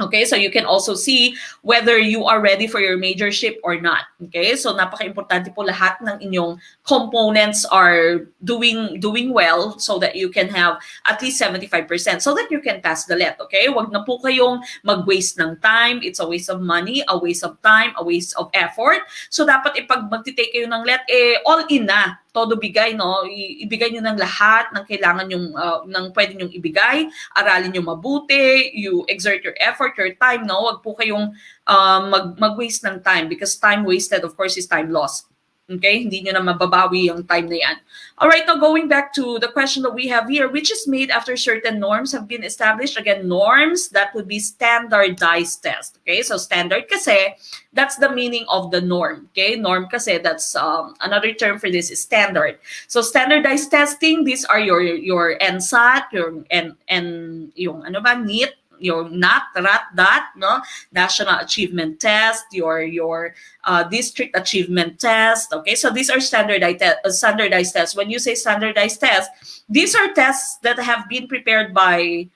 A: Okay, so you can also see whether you are ready for your majorship or not. Okay, so napaka-importante po lahat ng inyong components are doing well so that you can have at least 75% so that you can pass the LET. Okay, wag na po kayong mag-waste ng time. It's a waste of money, a waste of time, a waste of effort. So dapat ipag magti-take kayo ng LET, all in na. Todo bigay, no? Ibigay nyo ng lahat ng kailangan yung ng pwede nyong ibigay, aralin nyo mabuti, you exert your effort, your time, no? Wag po kayong mag-waste ng time because time wasted, of course, is time lost. Okay? Hindi nyo na mababawi yung time na yan. Alright, now going back to the question that we have here, which is made after certain norms have been established. Again, norms, that would be standardized test. Okay? So standard kasi, that's the meaning of the norm. Okay? Norm kasi, that's another term for this is standard. So standardized testing, these are your NSAT, your yung ano ba, NEET, your NAT, RAT, DAT, no? National Achievement Test, your District Achievement Test. Okay, so these are standardized tests. When you say standardized tests, these are tests that have been prepared by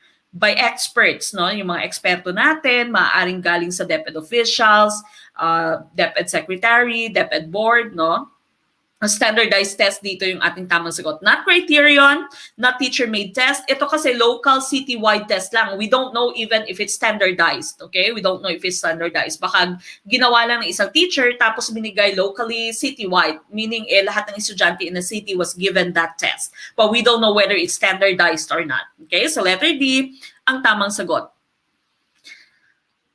A: experts, no? Yung mga eksperto natin, maaaring galing sa DepEd officials, DepEd secretary, DepEd board, no? A standardized test dito yung ating tamang sagot. Not criterion, not teacher-made test. Ito kasi local city-wide test lang. We don't know even if it's standardized. Okay? We don't know if it's standardized. Baka ginawa lang ng isang teacher tapos binigay locally city-wide. Meaning lahat ng estudyante in the city was given that test. But we don't know whether it's standardized or not. Okay? So letter D, ang tamang sagot.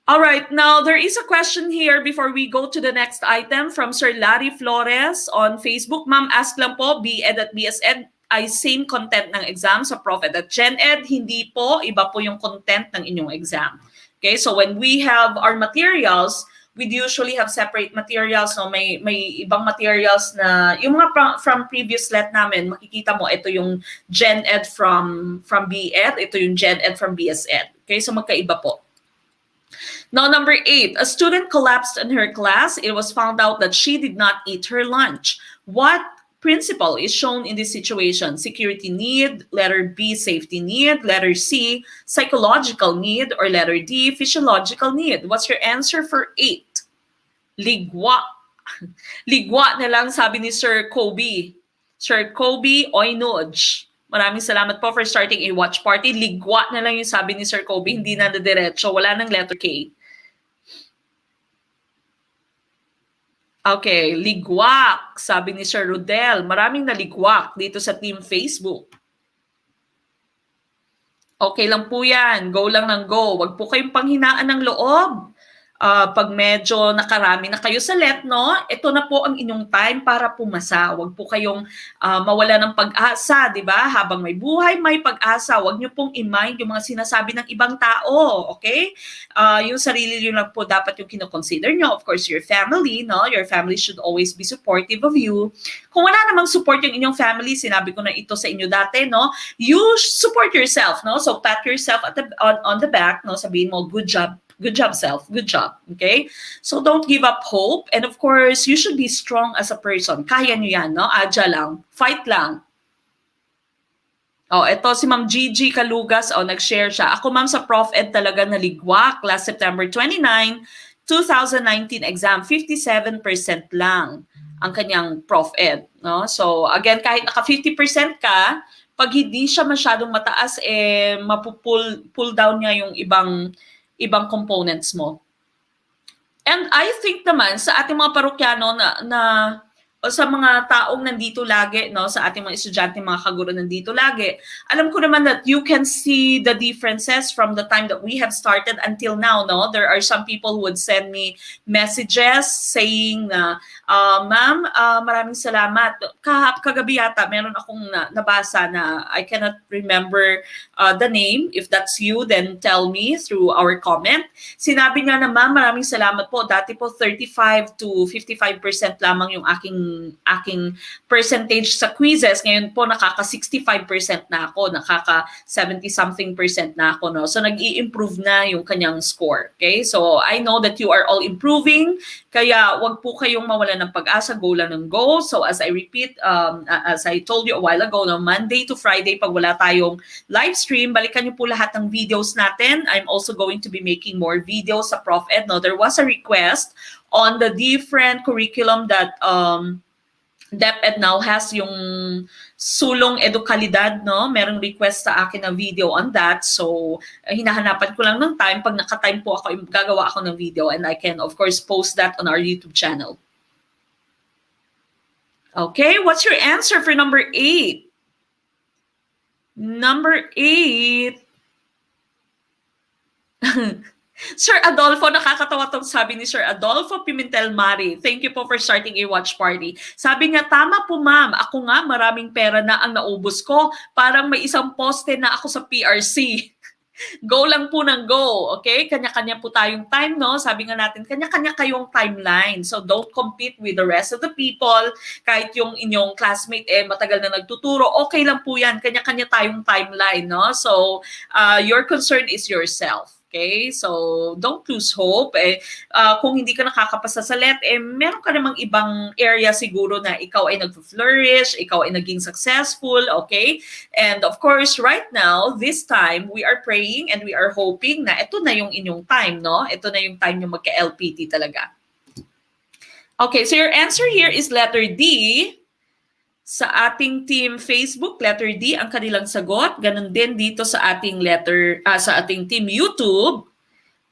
A: All right, now there is a question here before we go to the next item from Sir Larry Flores on Facebook. Ma'am, ask lang po, BEd at BSEd ay same content ng exam sa Prof.Ed at GenEd. Hindi po, iba po yung content ng inyong exam. Okay, so when we have our materials, we usually have separate materials. No? May ibang materials na, yung mga from previous let namin, makikita mo, ito yung GenEd from BEd, ito yung GenEd from BSEd. Okay, so magkaiba po. Now, number 8, a student collapsed in her class. It was found out that she did not eat her lunch. What principle is shown in this situation? Security need, letter B, safety need, letter C, psychological need, or letter D, physiological need. What's your answer for 8? Ligwa. Ligwa na lang sabi ni Sir Kobe. Sir Kobe Oinuj. Maraming salamat po for starting a watch party. Ligwa na lang yung sabi ni Sir Kobe, hindi na diretso. Wala ng letter K. Okay, ligwak, sabi ni Sir Rodel. Maraming naligwak dito sa Team Facebook. Okay lang po yan. Go lang ng go. Huwag po kayong panghinaan ng loob. Pag medyo nakarami na kayo sa let, no? Ito na po ang inyong time para pumasa. Huwag po kayong mawala ng pag-asa, di ba? Habang may buhay, may pag-asa. Huwag niyo pong i-mind yung mga sinasabi ng ibang tao, okay? Yung sarili niyo lang po dapat yung kinoconsider nyo. Of course, your family, no? Your family should always be supportive of you. Kung wala namang support yung inyong family, sinabi ko na ito sa inyo dati, no? You support yourself, no? So pat yourself on the back, no? Sabihin mo, good job. Good job, self. Good job. Okay? So don't give up hope. And of course, you should be strong as a person. Kaya nyo yan, no? Adya lang. Fight lang. Oh, ito si Ma'am Gigi Kalugas. Oh, nag-share siya. Ako, ma'am, sa Prof.Ed talaga naligwak. Last September 29, 2019 exam, 57% lang ang kanyang Prof.Ed. No? So, again, kahit naka 50% ka, pag hindi siya masyadong mataas, mapupull down niya yung ibang components mo. And I think naman sa ating mga parokyano o sa mga taong nandito lagi, no, sa ating mga estudyante, mga kaguro nandito lagi, alam ko naman that you can see the differences from the time that we have started until now, no? There are some people who would send me messages saying na, ma'am, maraming salamat. Kagabi yata, meron akong nabasa na I cannot remember the name. If that's you, then tell me through our comment. Sinabi niya na, ma'am, maraming salamat po. Dati po 35 to 55% lamang yung aking percentage sa quizzes. Ngayon po nakaka 65% na ako, nakaka 70-something% na ako, no? So nag-i-improve na yung kanyang score. Okay? So I know that you are all improving, kaya wag po kayong mawala ng pag-asa, go lang ng go. So as I repeat, as I told you a while ago, no, Monday to Friday pag wala tayong live stream, balikan niyo po lahat ng videos natin. I'm also going to be making more videos sa Prof.Ed. No? There was a request on the different curriculum that DepEd now has, yung sulong edukalidad, no? Merong request sa akin na video on that. So, hinahanapan ko lang ng time. Pag naka-time po ako, gagawa ako ng video and I can, of course, post that on our YouTube channel. Okay, what's your answer for number 8? Number 8. Sir Adolfo, nakakatawa tong sabi ni Sir Adolfo Pimentel Mari. Thank you po for starting a watch party. Sabi niya, tama po ma'am, ako nga maraming pera na ang naubos ko. Parang may isang poste na ako sa PRC. Go lang po ng go, okay? Kanya-kanya po tayong time, no? Sabi nga natin, kanya-kanya kayong timeline. So don't compete with the rest of the people. Kahit yung inyong classmate matagal na nagtuturo, okay lang po yan. Kanya-kanya tayong timeline, no? So your concern is yourself. Okay? So, don't lose hope. Kung hindi ka nakakapasa sa LET, meron ka namang ibang area siguro na ikaw ay nag-flourish, ikaw ay naging successful, okay? And of course, right now, this time, we are praying and we are hoping na ito na yung inyong time, no? Ito na yung time yung magka-LPT talaga. Okay, so your answer here is letter D. Sa ating team Facebook, letter D ang kanilang sagot. Ganon din dito sa ating sa ating team YouTube,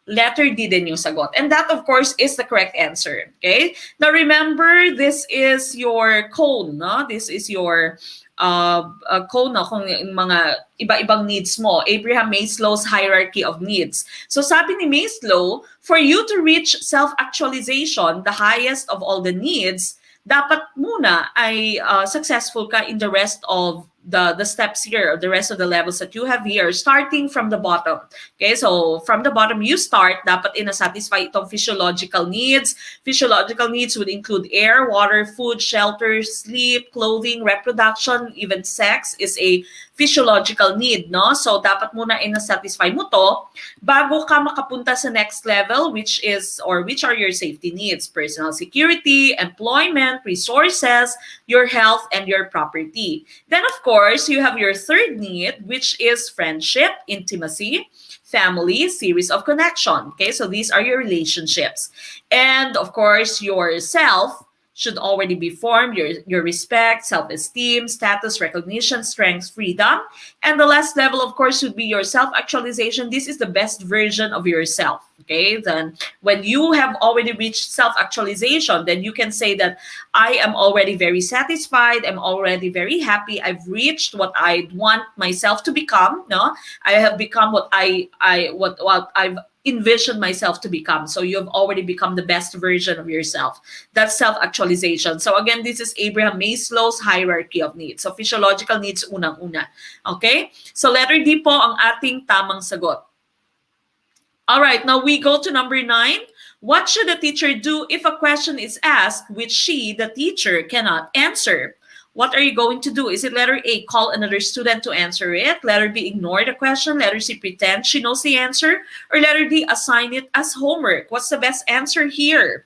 A: letter D din yung sagot. And that, of course, is the correct answer. Okay? Now, remember, this is your cone, no? This is your cone, no? Kung yung mga iba-ibang needs mo. Abraham Maslow's hierarchy of needs. So, sabi ni Maslow, for you to reach self-actualization, the highest of all the needs, dapat muna ay successful ka in the rest of the steps here, the rest of the levels that you have here, starting from the bottom. Okay, so from the bottom you start, dapat ina-satisfy itong physiological needs. Physiological needs would include air, water, food, shelter, sleep, clothing, reproduction, even sex is a physiological need, no? So dapat muna ina-satisfy mo to bago ka makapunta sa next level, which are your safety needs: personal security, employment, resources, your health, and your property. Then of course, you have your third need, which is friendship, intimacy, family, series of connection. Okay, so these are your relationships. And of course, yourself should already be formed, your respect, self-esteem, status, recognition, strength, freedom. And the last level, of course, would be your self-actualization. This is the best version of yourself. Okay, then when you have already reached self-actualization, then you can say that I am already very satisfied, I'm already very happy, I've reached what I want myself to become. No, I have become what what I've envisioned myself to become. So you've already become the best version of yourself. That's self-actualization. So again, this is Abraham Maslow's hierarchy of needs. So physiological needs unang-una. Okay? So letter D po ang ating tamang sagot. All right, now we go to number 9. What should a teacher do if a question is asked which she, the teacher, cannot answer? What are you going to do? Is it letter A, call another student to answer it? Letter B, ignore the question? Letter C, pretend she knows the answer? Or letter D, assign it as homework? What's the best answer here?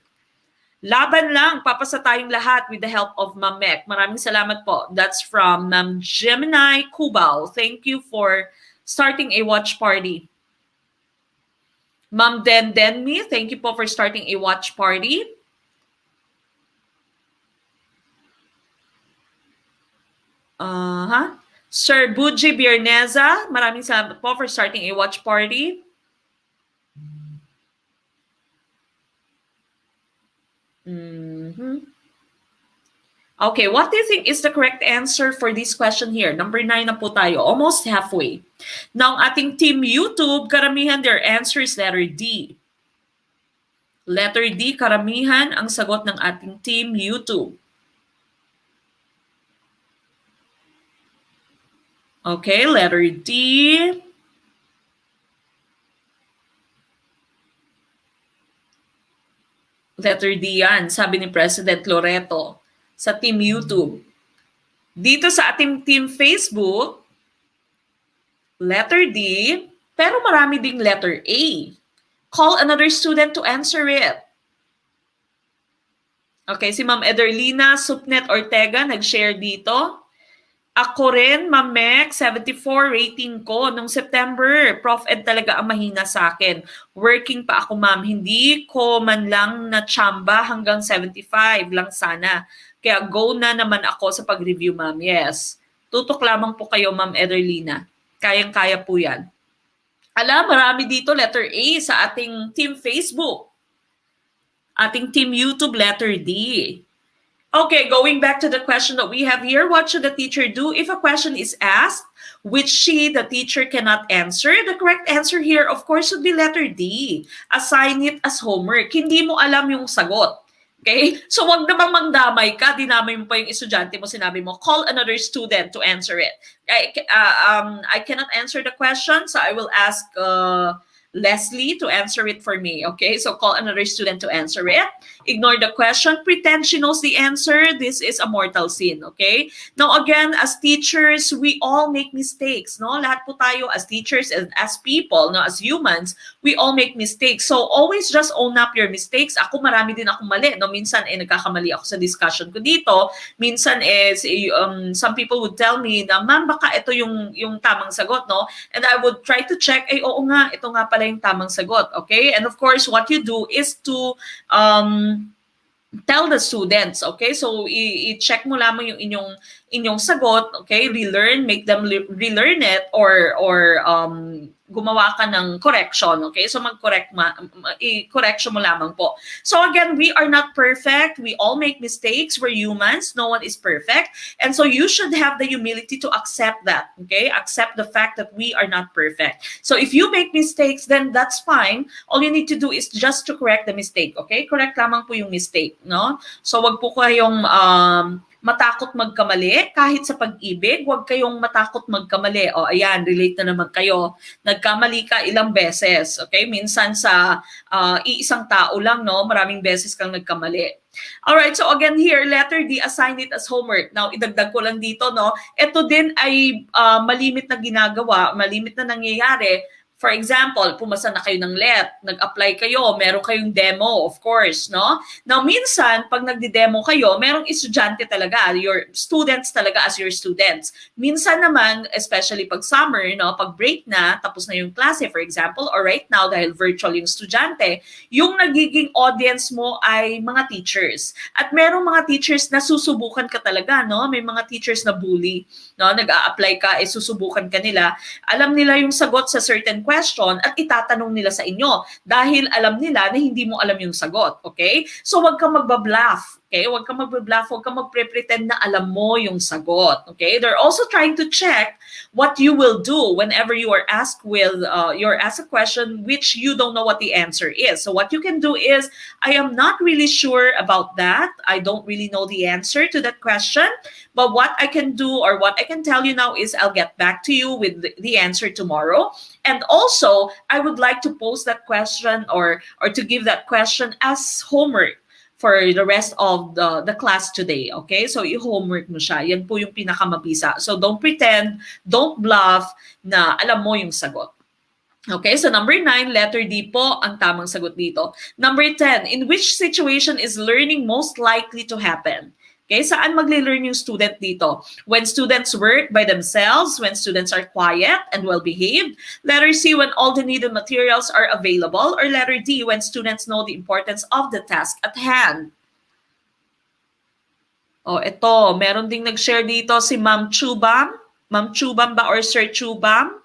A: Laban lang, papasa tayong lahat with the help of Ma'am Mek. Maraming salamat po. That's from Ma'am Gemini Cubao. Thank you for starting a watch party. Ma'am Dendenmi, thank you po for starting a watch party. Sir Buji Bierneza, maraming salamat po for starting a watch party. Okay, what do you think is the correct answer for this question here? Number 9 na po tayo, almost halfway. Now, ang ating team YouTube, karamihan their answer is letter D. Letter D, karamihan ang sagot ng ating team YouTube. Okay, letter D. Letter D yan, sabi ni President Loreto sa team YouTube. Dito sa ating team Facebook, letter D, pero marami ding letter A. Call another student to answer it. Okay, si Ma'am Ederlina Supnet Ortega nag-share dito. Ako rin, Ma'am Mek, 74 rating ko nung September. Prof Ed talaga ang mahina sa akin. Working pa ako, ma'am. Hindi ko man lang na-chamba hanggang 75 lang sana. Kaya go na naman ako sa pag-review, ma'am. Yes. Tutok lamang po kayo, Ma'am Ederlina. Kayang-kaya po yan. Marami dito letter A sa ating team Facebook. Ating team YouTube, letter D. Okay, going back to the question that we have here, what should the teacher do if a question is asked which she, the teacher, cannot answer? The correct answer here, of course, would be letter D. Assign it as homework. Hindi mo alam yung sagot. Okay? So wag namang magdamay ka, dinamay mo pa yung estudyante mo, sinabi mo, call another student to answer it. I cannot answer the question, so I will ask Leslie to answer it for me. Okay, so call another student to answer it. Ignore the question, pretend she knows the answer. This is a mortal sin. Okay, now again, as teachers, we all make mistakes. No, lahat po tayo as teachers and as people, no, as humans, we all make mistakes. So always just own up your mistakes. Ako, marami din akong mali. No, minsan nagkakamali ako sa discussion ko dito. Minsan some people would tell me na, ma'am, baka ito yung tamang sagot, no? And I would try to check, ay, oo nga, ito nga pala yung tamang sagot, okay? And of course, what you do is to tell the students, okay? So i-check mo lamang yung inyong sagot, okay? Relearn, make them relearn it, or gumawa ka ng correction, okay? So i-correction mo lamang po. So again, we are not perfect. We all make mistakes. We're humans. No one is perfect. And so you should have the humility to accept that, okay? Accept the fact that we are not perfect. So if you make mistakes, then that's fine. All you need to do is just to correct the mistake, okay? Correct lamang po yung mistake, no? So wag po kayong matakot magkamali kahit sa pag-ibig, huwag kayong matakot magkamali. O ayan, relate na naman kayo. Nagkamali ka ilang beses, okay? Minsan sa iisang tao lang, no? Maraming beses kang nagkamali. Alright, so again here, letter D, assign it as homework. Now, idagdag ko lang dito, no? Ito din ay malimit na ginagawa, malimit na nangyayari. For example, pumasa na kayo ng LET, nag-apply kayo, meron kayong demo, of course, no? Now, minsan, pag nagdi-demo kayo, merong estudyante talaga, your students talaga as your students. Minsan naman, especially pag summer, no, pag break na, tapos na yung klase, for example, or right now, dahil virtual yung estudyante, yung nagiging audience mo ay mga teachers. At merong mga teachers na susubukan ka talaga, no? May mga teachers na bully, no? Nag-a-apply ka, susubukan ka nila. Alam nila yung sagot sa certain question at itatanong nila sa inyo dahil alam nila na hindi mo alam yung sagot, okay? So wag kang magbabluff, okay? Wag kang magbabluff, wag kang magpre-pretend na alam mo yung sagot, okay? They're also trying to check what you will do whenever you are asked you're asked a question which you don't know what the answer is. So what you can do is, I am not really sure about that. I don't really know the answer to that question, but what I can do or what I can tell you now is I'll get back to you with the answer tomorrow. And also, I would like to post that question or to give that question as homework for the rest of the class today, okay? So, i-homework mo siya. Yan po yung pinakamabisa. So, don't pretend, don't bluff na alam mo yung sagot. Okay, so number 9, letter D po ang tamang sagot dito. Number 10, in which situation is learning most likely to happen? Okay, saan magle-learn yung student dito? When students work by themselves, when students are quiet and well-behaved. Letter C, when all the needed materials are available. Or letter D, when students know the importance of the task at hand. Oh, ito, meron ding nag-share dito si Ma'am Chubam. Ma'am Chubam ba or Sir Chubam?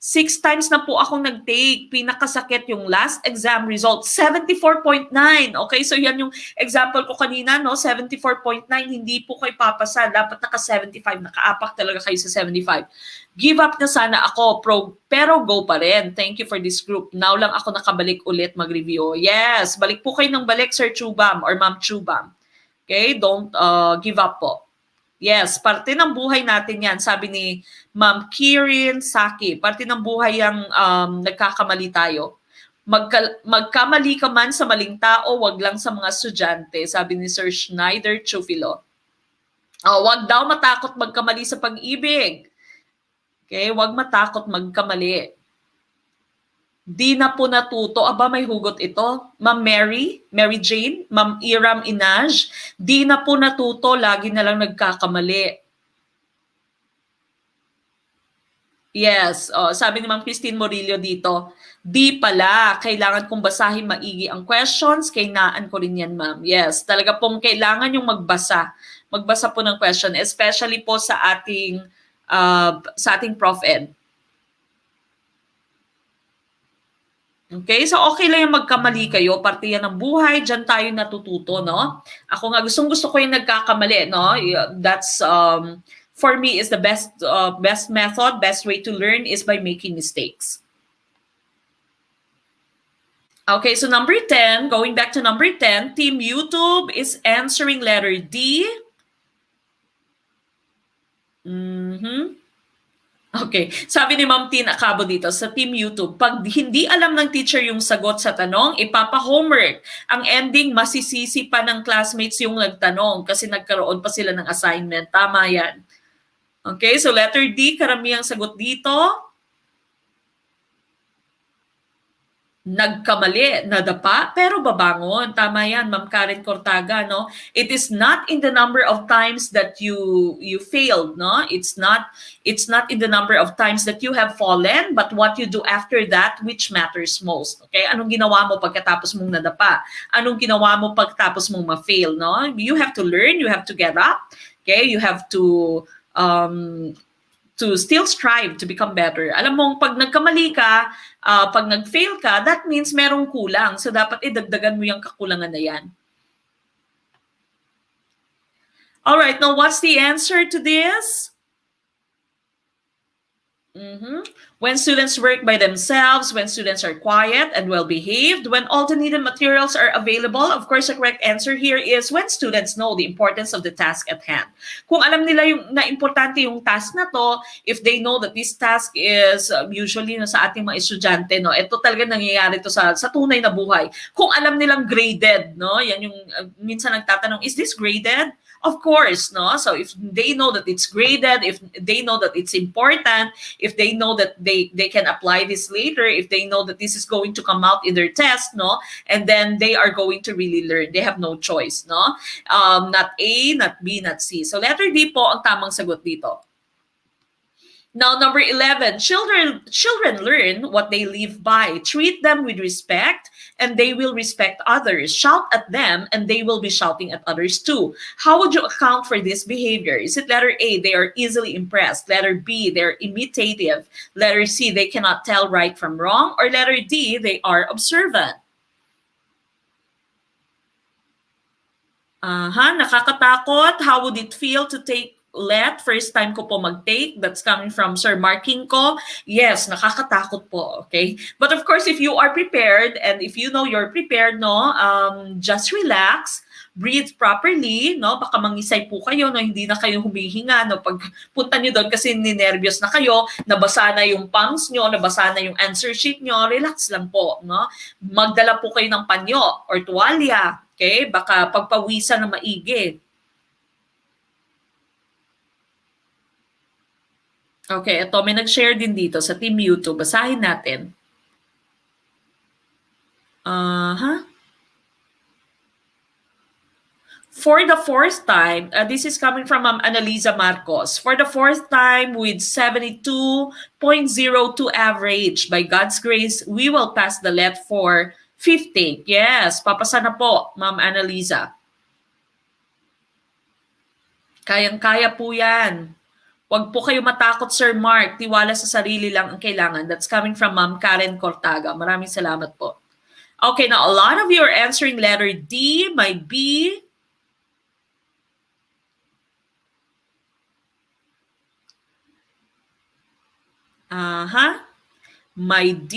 A: 6 times na po akong nag-take. Pinakasakit yung last exam result. 74.9. Okay, so yan yung example ko kanina, no? 74.9, hindi po kayo papasa. Dapat naka-75. Nakaapak talaga kayo sa 75. Give up na sana ako, pero go pa rin. Thank you for this group. Now lang ako nakabalik ulit mag-review. Yes, balik po kayo ng balik, Sir Chubam or Ma'am Chubam. Okay, don't give up po. Yes, parte ng buhay natin yan. Sabi ni Ma'am Kirin Saki, parte ng buhay yung nagkakamali tayo. Magkamali ka man sa maling tao, wag lang sa mga estudyante. Sabi ni Sir Schneider Chufilo. Wag daw matakot magkamali sa pag-ibig. Okay, wag matakot magkamali. Di na po natuto. Aba, may hugot ito. Ma'am Mary Jane, Ma'am Iram Inaj, di na po natuto, lagi na lang nagkakamali. Yes, sabi ni Ma'am Christine Morillo dito, di pala, kailangan kong basahin maigi ang questions, kainaan ko rin yan, ma'am. Yes, talaga pong kailangan yung magbasa. Magbasa po ng question, especially po sa ating Prof Ed. Okay? So, okay lang yung magkamali kayo. Parte yan ng buhay. Diyan tayo natututo, no? Ako nga, gustong-gusto ko yung nagkakamali, no? That's, for me, is the best method, best way to learn is by making mistakes. Okay, so number 10, going back to number 10, Team YouTube is answering letter D. Okay, sabi ni Ma'am Tin Acabo dito sa Team YouTube, pag hindi alam ng teacher yung sagot sa tanong, ipapa-homework. Ang ending, masisisi pa ng classmates yung nagtanong kasi nagkaroon pa sila ng assignment. Tama yan. Okay, so letter D, karamihang sagot dito. Nagkamali, nadapa, pero babangon. Tama yan, Ma'am Karen Cortaga, no? It is not in the number of times that you failed, no? It's not in the number of times that you have fallen, but what you do after that which matters most. Okay? Anong ginawa mo pagkatapos mong nadapa? Anong ginawa mo pagkatapos mong ma-fail, no? You have to learn, you have to get up. Okay? You have to still strive to become better. Alam mo, pag nagkamali ka, pag nag-fail ka, that means merong kulang. So, dapat idagdagan mo yung kakulangan na yan. Alright, now what's the answer to this? When students work by themselves, when students are quiet and well-behaved, when all the needed materials are available, of course, the correct answer here is when students know the importance of the task at hand. Kung alam nila yung na importante yung task na to, if they know that this task is usually sa ating mga estudyante, no, ito talaga nangyayari to sa tunay na buhay. Kung alam nilang graded, no, yan yung minsan nagtatanong, is this graded? Of course, no? So if they know that it's graded, if they know that it's important, if they know that they can apply this later, if they know that this is going to come out in their test, no? And then they are going to really learn. They have no choice, no? Not A, not B, not C. So letter D po ang tamang sagot dito. Now, number 11, children learn what they live by. Treat them with respect, and they will respect others. Shout at them, and they will be shouting at others too. How would you account for this behavior? Is it letter A, they are easily impressed? Letter B, they're imitative? Letter C, they cannot tell right from wrong? Or letter D, they are observant? Nakakatakot. How would it feel to take first time ko po mag-take? That's coming from Sir Marking ko. Yes, nakakatakot po, okay? But of course, if you are prepared and if you know you're prepared, no, just relax, breathe properly, no? Baka mangisay po kayo, no? Hindi na kayo humihinga, no? Pag punta nyo doon kasi ninervyos na kayo, nabasa na yung palms nyo, nabasa na yung answer sheet nyo, relax lang po, no? Magdala po kayo ng panyo or tuwalya, okay? Baka pagpawisan na maigi. Okay, ito may nag-share din dito sa Team YouTube. Basahin natin. For the fourth time, this is coming from Annalisa Marcos. For the fourth time with 72.02 average, by God's grace, we will pass the LET for 50. Yes, papasa na po, Ma'am Annalisa. Kayang-kaya po yan. Huwag po kayo matakot, Sir Mark. Tiwala sa sarili lang ang kailangan. That's coming from Ma'am Karen Cortaga. Maraming salamat po. Okay, now a lot of you are answering letter D, my B. My D.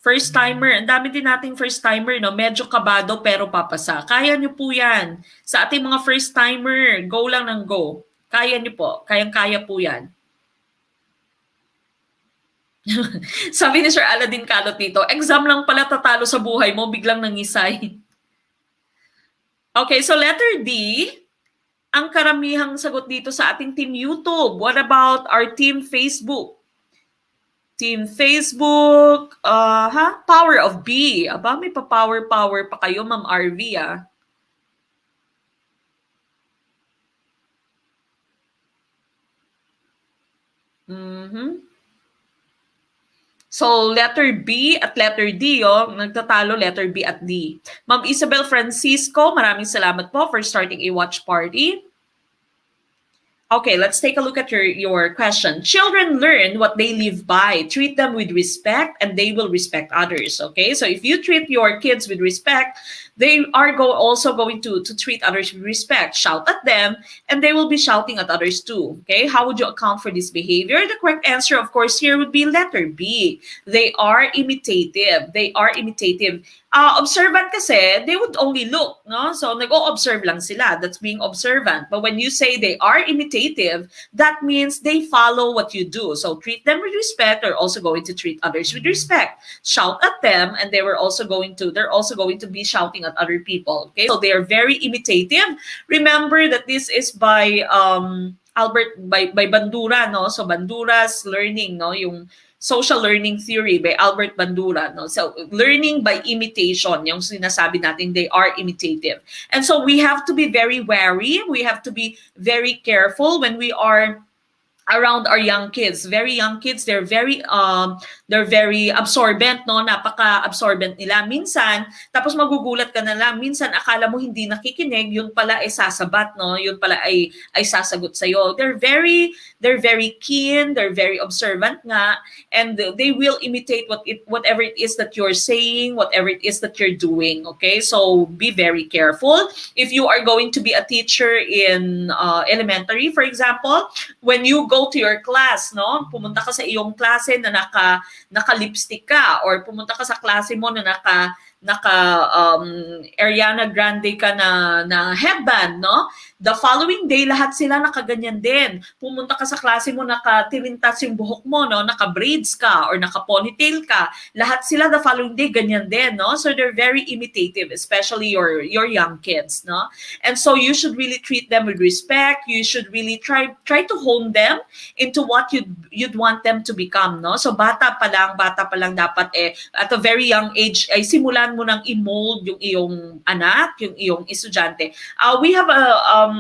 A: First timer, ang dami din nating first timer, no? Medyo kabado pero papasa. Kaya niyo po yan. Sa ating mga first timer, go lang ng go. Kaya niyo po. Kayang-kaya po yan. Sabi ni Sir Aladdin Calot dito, exam lang pala tatalo sa buhay mo, biglang nangisay. Okay, so letter D, ang karamihang sagot dito sa ating Team YouTube. What about our Team Facebook? Team Facebook, power of B. Aba, may pa-power pa kayo, Ma'am RV, So, letter B at letter D, nagtatalo letter B at D. Ma'am Isabel Francisco, maraming salamat po for starting a watch party. Okay, let's take a look at your question. Children learn what they live by. Treat them with respect and they will respect others. Okay, so if you treat your kids with respect, they are also going to treat others with respect. Shout at them and they will be shouting at others too. Okay, how would you account for this behavior? The correct answer, of course, here would be letter B. They are imitative. They are imitative. Observant kasi, they would only look, no? So, nag-o-observe lang sila. That's being observant. But when you say they are imitative, that means they follow what you do. So, treat them with respect. They're also going to treat others with respect. Shout at them, and they're also going to be shouting at other people. Okay? So, they are very imitative. Remember that this is by by Bandura, no? So, Bandura's learning, no? Yung social learning theory by Albert Bandura, no? So learning by imitation, yung sinasabi natin, they are imitative. And so we have to be very wary, we have to be very careful when we are around our young kids. Very young kids, they're very absorbent, no? Napaka-absorbent nila. Minsan, tapos magugulat ka na lang, minsan akala mo hindi nakikinig, yun pala ay sasabat, no? Yun pala ay sasagot sa'yo. They're very keen, they're very observant nga, and they will imitate whatever it is that you're saying, whatever it is that you're doing. Okay, so be very careful. If you are going to be a teacher in elementary, for example, when you go to your class, no? Pumunta ka sa iyong klase na naka-lipstick ka, or pumunta ka sa klase mo na naka Ariana Grande ka na headband, no? The following day, lahat sila nakaganyan din. Pumunta ka sa klase mo, nakatilintas yung buhok mo, no? Naka-braids ka or naka-ponytail ka. Lahat sila the following day, ganyan din, no? So they're very imitative, especially your young kids, no? And so you should really treat them with respect. You should really try to hone them into what you'd want them to become, no? So bata pa lang dapat at a very young age ay simulan mo nang i-mold yung iyong anak, yung iyong estudyante. We have a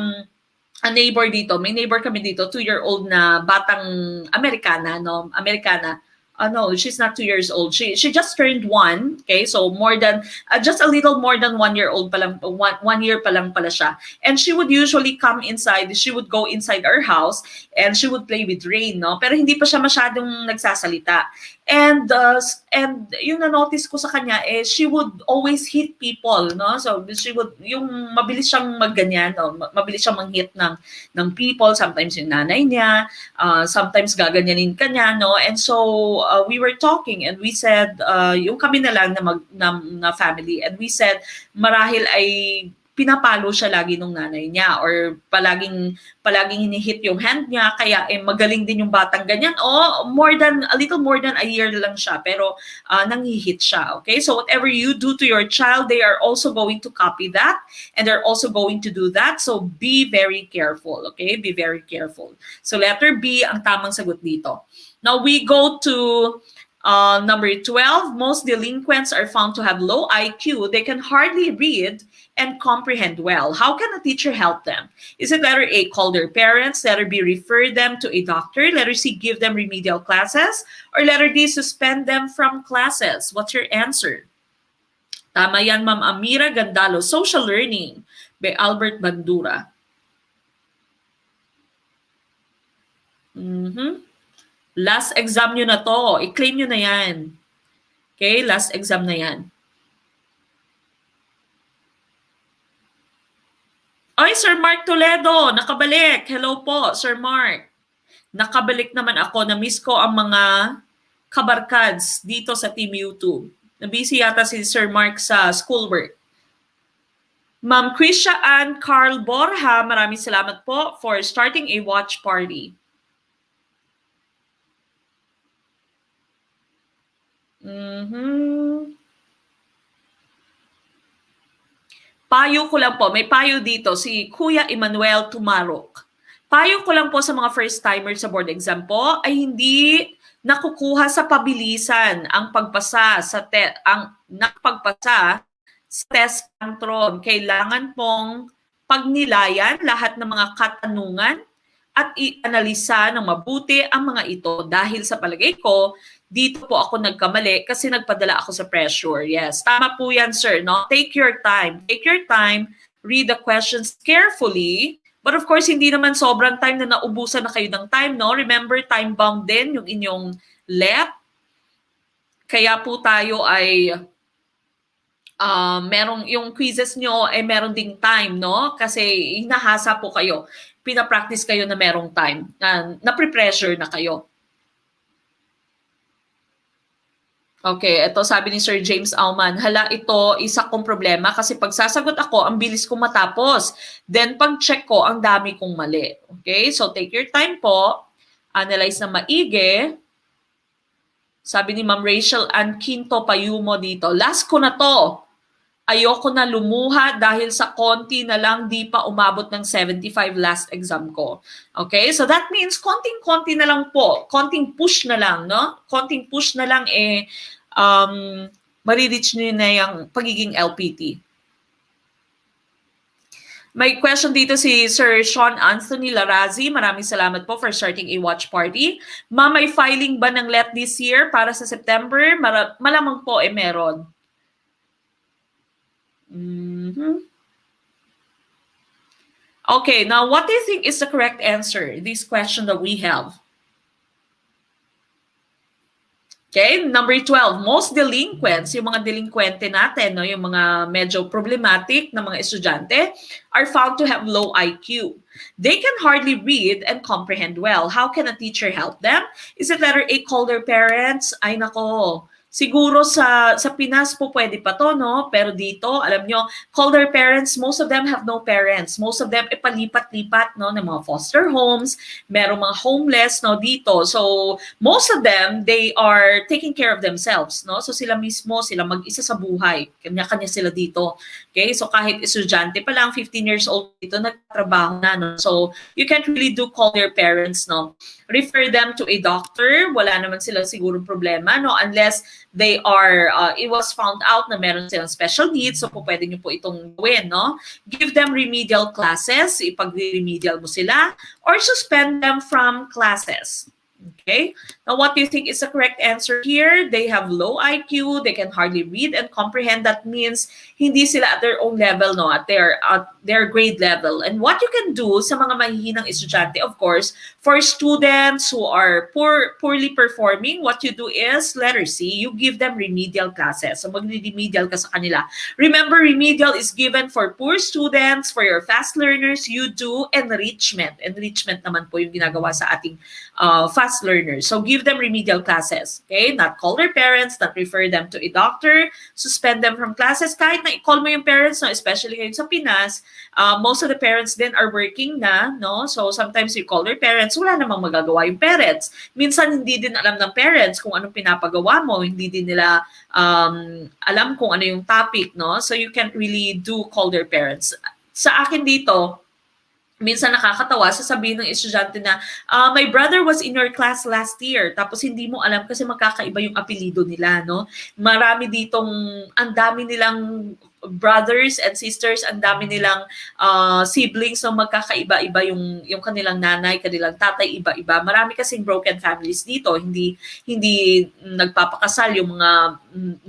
A: neighbor dito. May neighbor kami dito, 2-year-old na batang Amerikana, no? Amerikana. No, she's not 2 years old. She just turned 1. Okay, so more than just a little more than 1 year old pa lang, 1 year pa lang pala siya. And she would usually come inside. She would go inside our house and she would play with Rain, no? Pero hindi pa siya masyadong nagsasalita. And yung na-notice ko sa kanya she would always hit people, no? So yung mabilis siyang magganyan, no? Mabilis siyang manghit ng people. Sometimes yung nanay niya, sometimes gaganyanin ka niya, no? And so we were talking and we said, yung kami na lang na family, and we said marahil ay pinapalo siya lagi nung nanay niya, or palaging hinihit yung hand niya, kaya magaling din yung batang ganyan. A little more than a year lang siya, pero nanghihit siya. Okay, so whatever you do to your child, they are also going to copy that, and they're also going to do that. So be very careful. Okay, be very careful. So letter B ang tamang sagot dito. Now we go to number 12. Most delinquents are found to have low IQ. They can hardly read and comprehend well. How can a teacher help them? Is it letter A, call their parents, letter B, refer them to a doctor, letter C, give them remedial classes, or letter D, suspend them from classes? What's your answer? Tama yan, Ma'am Amira Gandalo. Social Learning by Albert Bandura. Last exam nyo na to. I-claim nyo na yan. Okay, last exam na yan. Ay, Sir Mark Toledo, nakabalik. Hello po, Sir Mark. Nakabalik naman ako. Na-miss ko ang mga kabarkads dito sa Team YouTube. Nabisi yata si Sir Mark sa schoolwork. Ma'am Krisha Ann Carl Borja, maraming salamat po for starting a watch party. Payo ko lang po, may payo dito si Kuya Emmanuel Tumarok. Payo ko lang po sa mga first-timers sa board exam po ay hindi nakukuha sa pabilisan ang pagpasa sa test control. Kailangan pong pagnilayan lahat ng mga katanungan at i-analisa ng mabuti ang mga ito, dahil sa palagay ko, dito po ako nagkamali kasi nagpadala ako sa pressure. Yes, tama po yan, sir. No? Take your time. Take your time. Read the questions carefully. But of course, hindi naman sobrang time na naubusan na kayo ng time, no? Remember, time-bound din yung inyong LEP. Kaya po tayo ay merong yung quizzes nyo ay meron ding time, no? Kasi hinahasa po kayo. Pinapractice kayo na merong time. Na-pre-pressure na kayo. Okay, ito sabi ni Sir James Auman, hala, ito isa kong problema kasi pag sasagot ako, ang bilis kong matapos. Then pag check ko, ang dami kong mali. Okay, so take your time po. Analyze na maigi. Sabi ni Ma'am Rachel Ann Quinto Payumo dito, last ko na to. Ayoko na lumuha dahil sa konti na lang di pa umabot ng 75 last exam ko. Okay, so that means konting-konti na lang po. Konting push na lang, no? Konting push na lang marireach nyo na yung pagiging LPT. May question dito si Sir Sean Anthony Larazi. Maraming salamat po for starting a watch party. Ma'am, may filing ba ng LET this year para sa September? Malamang po meron. Okay, now what do you think is the correct answer? This question that we have. Okay, number 12, most delinquents, yung mga delinquente natin, no, yung mga medyo problematic na mga estudyante, are found to have low IQ. They can hardly read and comprehend well. How can a teacher help them? Is it letter A, call their parents? Ay nako, siguro sa Pinas po pwede pa to, no? Pero dito, alam nyo, call their parents. Most of them have no parents. Most of them palipat-lipat, no, ng mga foster homes. Merong mga homeless, no, dito. So, most of them, they are taking care of themselves, no? So, sila mismo, sila mag-isa sa buhay. Kanya-kanya sila dito. Okay? So, kahit estudyante pa lang, 15 years old dito, nagtatrabaho na, no? So, you can't really do call their parents, no? Refer them to a doctor. Wala naman sila siguro problema, no? Unless they are, it was found out na meron silang special needs, so po pwede nyo po itong gawin, no? Give them remedial classes, ipag-remedial mo sila, or suspend them from classes. Okay? Now, what do you think is the correct answer here? They have low IQ, they can hardly read and comprehend. That means hindi sila at their own level, no? At their grade level. And what you can do sa mga mahihinang estudyante, of course, for students who are poorly performing, what you do is, letter C, you give them remedial classes. So, mag-remedial ka sa kanila. Remember, remedial is given for poor students, for your fast learners. You do enrichment. Enrichment naman po yung ginagawa sa ating fast learners. So, give them remedial classes. Okay? Not call their parents, not refer them to a doctor, suspend them from classes. Kahit na i-call mo yung parents, no, especially ngayon sa Pinas, most of the parents then are working na, no? So, sometimes you call their parents, wala namang magagawa yung parents. Minsan, hindi din alam ng parents kung anong pinapagawa mo, hindi din nila alam kung ano yung topic, no? So, you can't really do call their parents. Sa akin dito, minsan nakakatawa, sasabihin ng estudyante na, my brother was in your class last year, tapos hindi mo alam kasi magkakaiba yung apelido nila, no? Marami ditong, ang dami nilang brothers and sisters, ang dami nilang siblings na magkakaiba-iba yung kanilang nanay, kanilang tatay, iba-iba. Marami kasing broken families dito, hindi nagpapakasal yung mga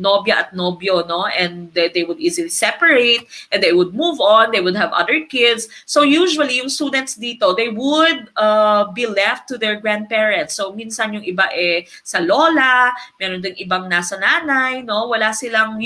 A: nobya at nobyo, no? And they would easily separate and they would move on, they would have other kids. So usually yung students dito, they would be left to their grandparents. So minsan yung iba sa lola, meron ding ibang nasa nanay, no? Wala silang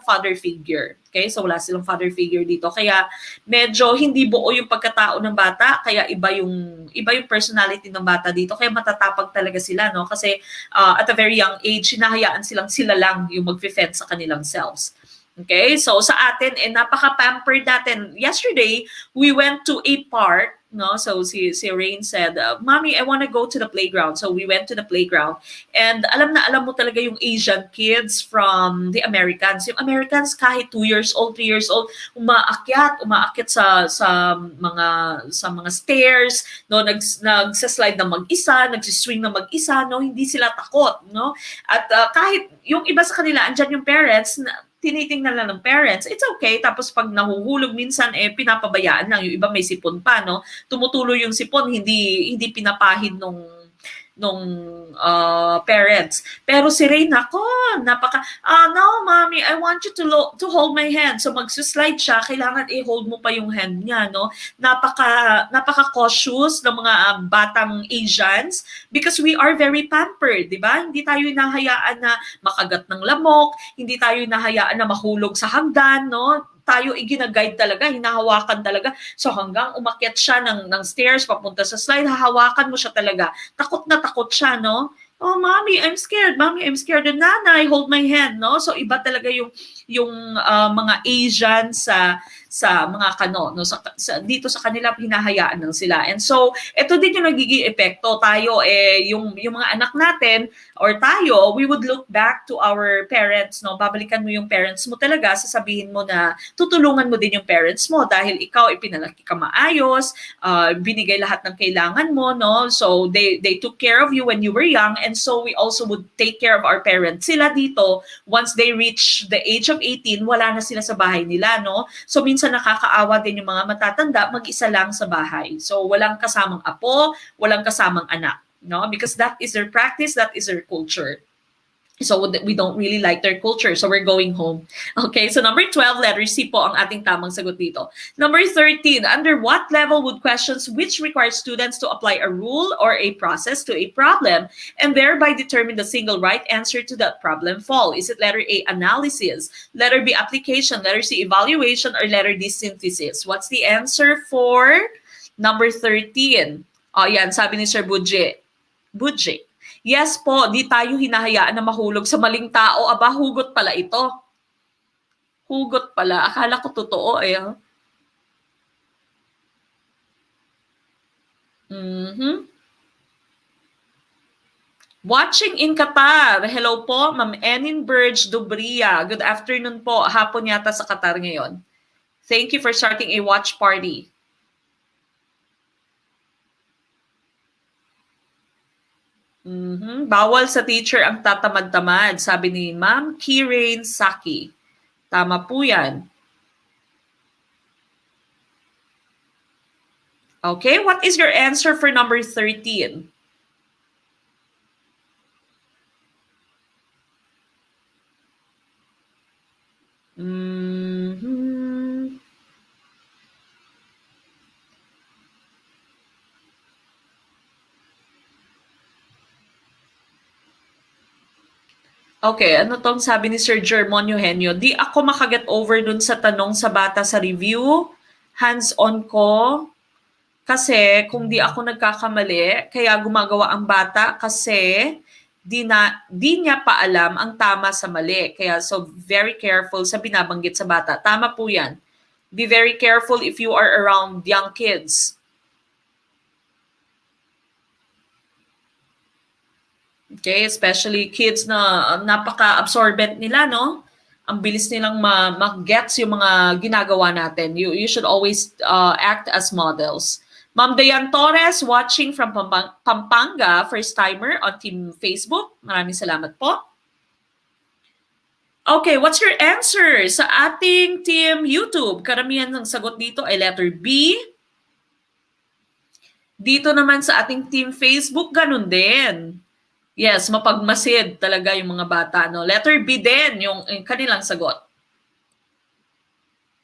A: father figure. Okay? So wala silang father figure dito. Kaya medyo hindi buo yung pagkatao ng bata, kaya iba yung personality ng bata dito. Kaya matatapag talaga sila, no? Kasi at a very young age, hinahayaan sila lang yung mag-fend sa kanilang selves. Okay? So sa atin, napaka-pampered natin. Yesterday, we went to a park, no? So si Rain said, Mommy, I want to go to the playground. So we went to the playground. And alam mo talaga yung Asian kids from the Americans. Yung Americans kahit 2 years old, 3 years old, umaakyat sa mga stairs, no? Nagsa-slide na mag-isa, nagsiswing na mag-isa, no? Hindi sila takot, no? At kahit yung iba sa kanila, andyan yung parents, tinitingnan lang ng parents, it's okay. Tapos pag nahuhulog minsan, pinapabayaan lang. Yung iba may sipon pa, no? Tumutuloy yung sipon, hindi pinapahid nung parents. Pero si Ray, nako, no, mommy, I want you to hold my hand. So magsuslide siya, kailangan i-hold mo pa yung hand niya, no? Napaka-cautious ng mga batang Asians because we are very pampered, di ba? Hindi tayo hinahayaan na makagat ng lamok, hindi tayo hinahayaan na mahulog sa hagdan, no? Tayo iginaguide talaga, hinahawakan talaga. So hanggang umakyat siya ng stairs, papunta sa slide, hahawakan mo siya talaga. Takot na takot siya, no? Oh, mommy, I'm scared. Mommy, I'm scared. And nanay, hold my hand, no? So iba talaga yung mga Asian sa mga no, dito sa kanila hinahayaan lang sila. And so ito din yung nagiging epekto tayo yung mga anak natin or tayo, we would look back to our parents, no? Babalikan mo yung parents mo talaga, sasabihin mo na tutulungan mo din yung parents mo dahil ikaw ipinalaki ka maayos, binigay lahat ng kailangan mo, no? So they took care of you when you were young, and so we also would take care of our parents. Sila dito, once they reach the age of 18, wala na sila sa bahay nila, no? So minsan nakakaawa din yung mga matatanda, mag-isa lang sa bahay. So walang kasamang apo, walang kasamang anak, no? Because that is their practice, that is their culture. So we don't really like their culture. So we're going home. Okay, so number 12, letter C po ang ating tamang sagot dito. Number 13, under what level would questions which require students to apply a rule or a process to a problem and thereby determine the single right answer to that problem fall? Is it letter A, analysis, letter B, application, letter C, evaluation, or letter D, synthesis? What's the answer for number 13? Oh, yan, sabi ni Sir Budje. Yes po, di tayo hinahayaan na mahulog sa maling tao. Aba, hugot pala ito. Hugot pala. Akala ko totoo eh. Watching in Qatar. Hello po, Ma'am Enin Burge Dubria. Good afternoon po. Hapon yata sa Qatar ngayon. Thank you for starting a watch party. Bawal sa teacher ang tatamad-tamad, sabi ni Ma'am Kirain Saki. Tama po yan. Okay, what is your answer for number 13? Okay, ano tong sabi ni Sir Germon Eugenio? Di ako makaget over dun sa tanong sa bata sa review. Hands-on ko. Kasi kung di ako nagkakamali, kaya gumagawa ang bata kasi di niya pa alam ang tama sa mali. Kaya so very careful sa binabanggit sa bata. Tama po yan. Be very careful if you are around young kids. Okay, especially kids na napaka-absorbent nila, no? Ang bilis nilang mag-gets yung mga ginagawa natin. You should always act as models. Ma'am Dayan Torres, watching from Pampanga, first timer on Team Facebook. Maraming salamat po. Okay, what's your answer sa ating Team YouTube? Karamihan ng sagot dito ay letter B. Dito naman sa ating Team Facebook, ganun din. Yes, mapagmasid talaga yung mga bata, no? Letter B din yung kanilang sagot.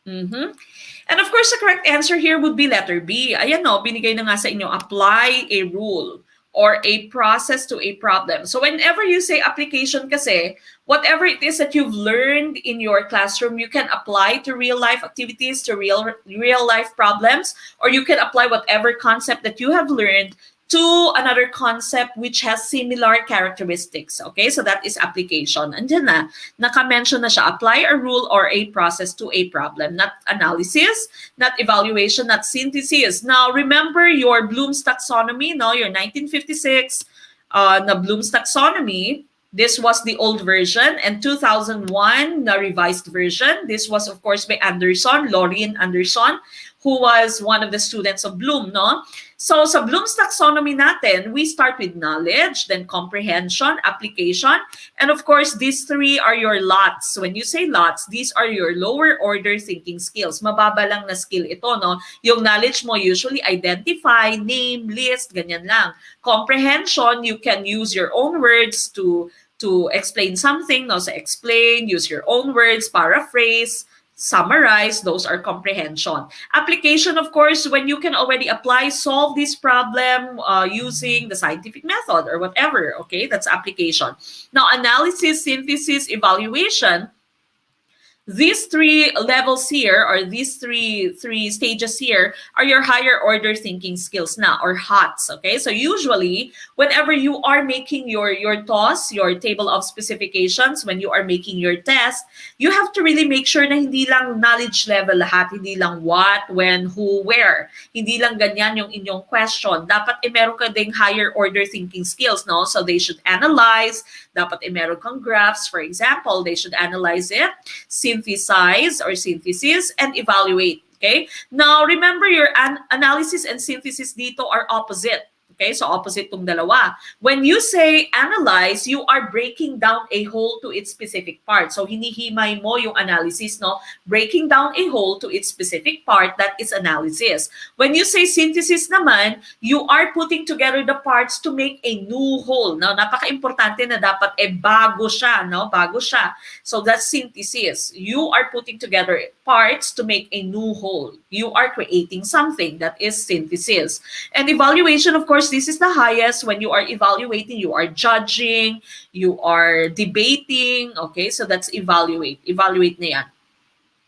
A: And of course, the correct answer here would be letter B. Ayan, no, binigay na nga sa inyo, apply a rule or a process to a problem. So whenever you say application kasi, whatever it is that you've learned in your classroom, you can apply to real life activities, to real life problems, or you can apply whatever concept that you have learned to another concept which has similar characteristics. Okay, so that is application. Andiyan na, naka-mention na siya, apply a rule or a process to a problem, not analysis, not evaluation, not synthesis. Now, remember your Bloom's taxonomy, no? Your 1956 na Bloom's taxonomy. This was the old version, and 2001, the revised version. This was, of course, by Anderson, Lorien Anderson. who was one of the students of Bloom, no? So sa Bloom's taxonomy natin, we start with knowledge, then comprehension, application, and of course, these three are your lots. When you say lots, these are your lower order thinking skills. Mababa lang na skill ito, no? Yung knowledge mo usually identify, name, list, ganyan lang. Comprehension, you can use your own words to explain something, no? So explain, use your own words, paraphrase, summarize, those are comprehension. Application, of course, when you can already apply, solve this problem using the scientific method or whatever, okay? That's application. Now, analysis, synthesis, evaluation, these three levels here, or these three stages here, are your higher order thinking skills now, or HOTS, okay? So usually, whenever you are making your TOS, your table of specifications, when you are making your test, you have to really make sure na hindi lang knowledge level lahat, hindi lang what, when, who, where. Hindi lang ganyan yung inyong question. Dapat meron ka ding higher order thinking skills, no? So they should analyze, dapat meron kang graphs, for example, they should analyze it, synthesize or synthesis, and evaluate. Okay? Now, remember your analysis and synthesis dito are opposite. Okay? So, opposite tong dalawa. When you say analyze, you are breaking down a whole to its specific part. So, hinihimay mo yung analysis, no? Breaking down a whole to its specific part, that is analysis. When you say synthesis naman, you are putting together the parts to make a new whole. Now, napaka-importante na dapat bago siya, no? Bago siya. So, that's synthesis. You are putting together parts to make a new whole. You are creating something, that is synthesis. And evaluation, of course, this is the highest. When you are evaluating, you are judging, you are debating, okay? So that's evaluate. Evaluate na yan.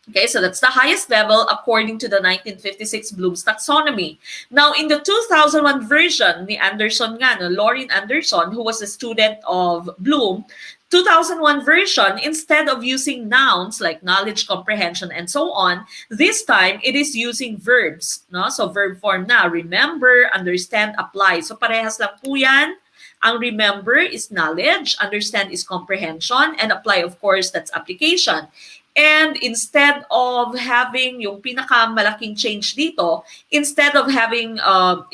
A: Okay, so that's the highest level according to the 1956 Bloom's taxonomy. Now, in the 2001 version, ni Anderson nga, no, Lauren Anderson, who was a student of Bloom, 2001 version, instead of using nouns like knowledge, comprehension, and so on, this time it is using verbs. No? So verb form na, remember, understand, apply. So parehas lang po yan. Ang remember is knowledge, understand is comprehension, and apply, of course, that's application. And instead of having yung pinakamalaking change dito, instead of having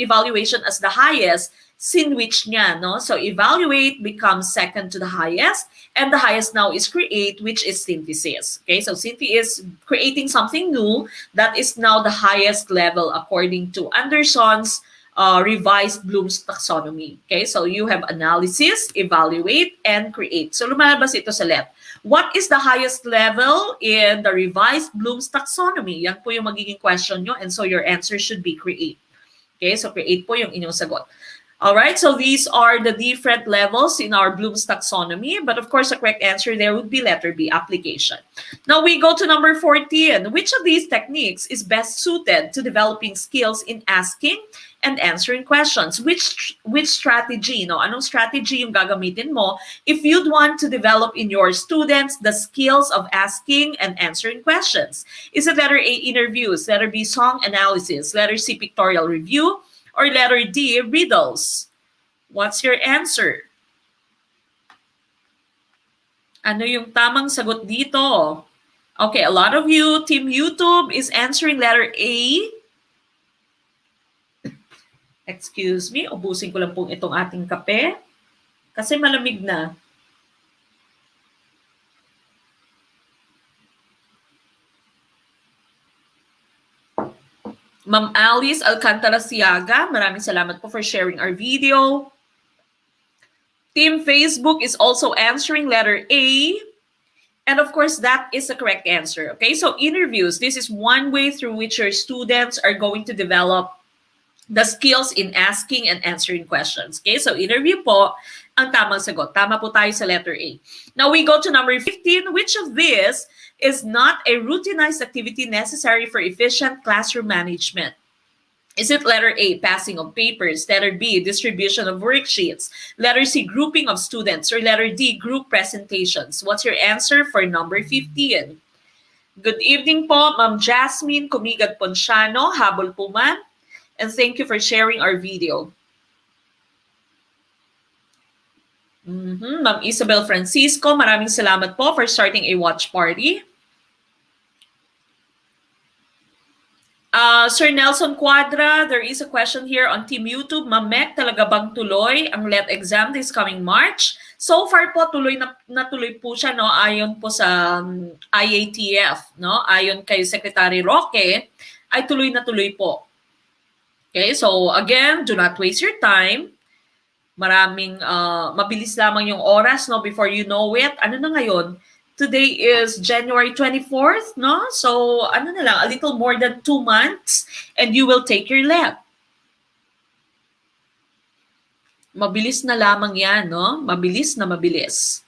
A: evaluation as the highest, sinwich niya, no? So evaluate becomes second to the highest, and the highest now is create, which is synthesis. Okay, so synthesis is creating something new that is now the highest level according to Anderson's revised Bloom's taxonomy. Okay, so you have analysis, evaluate, and create. So lumalabas ito sa left. What is the highest level in the revised Bloom's taxonomy? Yan po yung magiging question nyo, and so your answer should be create. Okay, so create po yung inyong sagot. All right, so these are the different levels in our Bloom's taxonomy, but of course, the correct answer there would be letter B, application. Now we go to number 14. Which of these techniques is best suited to developing skills in asking and answering questions? Which strategy, no? Anong strategy yung gagamitin mo if you'd want to develop in your students the skills of asking and answering questions? Is it letter A, interviews, letter B, song analysis, letter C, pictorial review, or letter D, riddles? What's your answer? Ano yung tamang sagot dito? Okay, a lot of you, Team YouTube, is answering letter A. Excuse me, ubusin ko lang pong itong ating kape kasi malamig na. Ma'am Alice Alcantara-Siaga, maraming salamat po for sharing our video. Team Facebook is also answering letter A. And of course, that is the correct answer. Okay, so interviews, this is one way through which your students are going to develop the skills in asking and answering questions. Okay, so interview po ang tamang sagot. Tama po tayo sa letter A. Now we go to number 15. Which of this is not a routinized activity necessary for efficient classroom management? Is it letter A, passing of papers, letter B, distribution of worksheets, letter C, grouping of students, or letter D, group presentations? What's your answer for number 15? Good evening po, Ma'am Jasmine Comigad Ponciano, habol po ma'am, and thank you for sharing our video. Ma'am Isabel Francisco, maraming salamat po for starting a watch party. Sir Nelson Quadra, there is a question here on Team YouTube. Mamek, talaga bang tuloy ang LET exam this coming March? So far po, tuloy na tuloy po siya, no? Ayon po sa IATF, no? Ayon kay Secretary Roque, ay tuloy na tuloy po. Okay, so again, do not waste your time. Maraming, mabilis lamang yung oras, no? Before you know it, ano na ngayon? Today is January 24th, no? So, ano na lang, a little more than 2 months and you will take your LET. Mabilis na lamang yan, no? Mabilis na mabilis.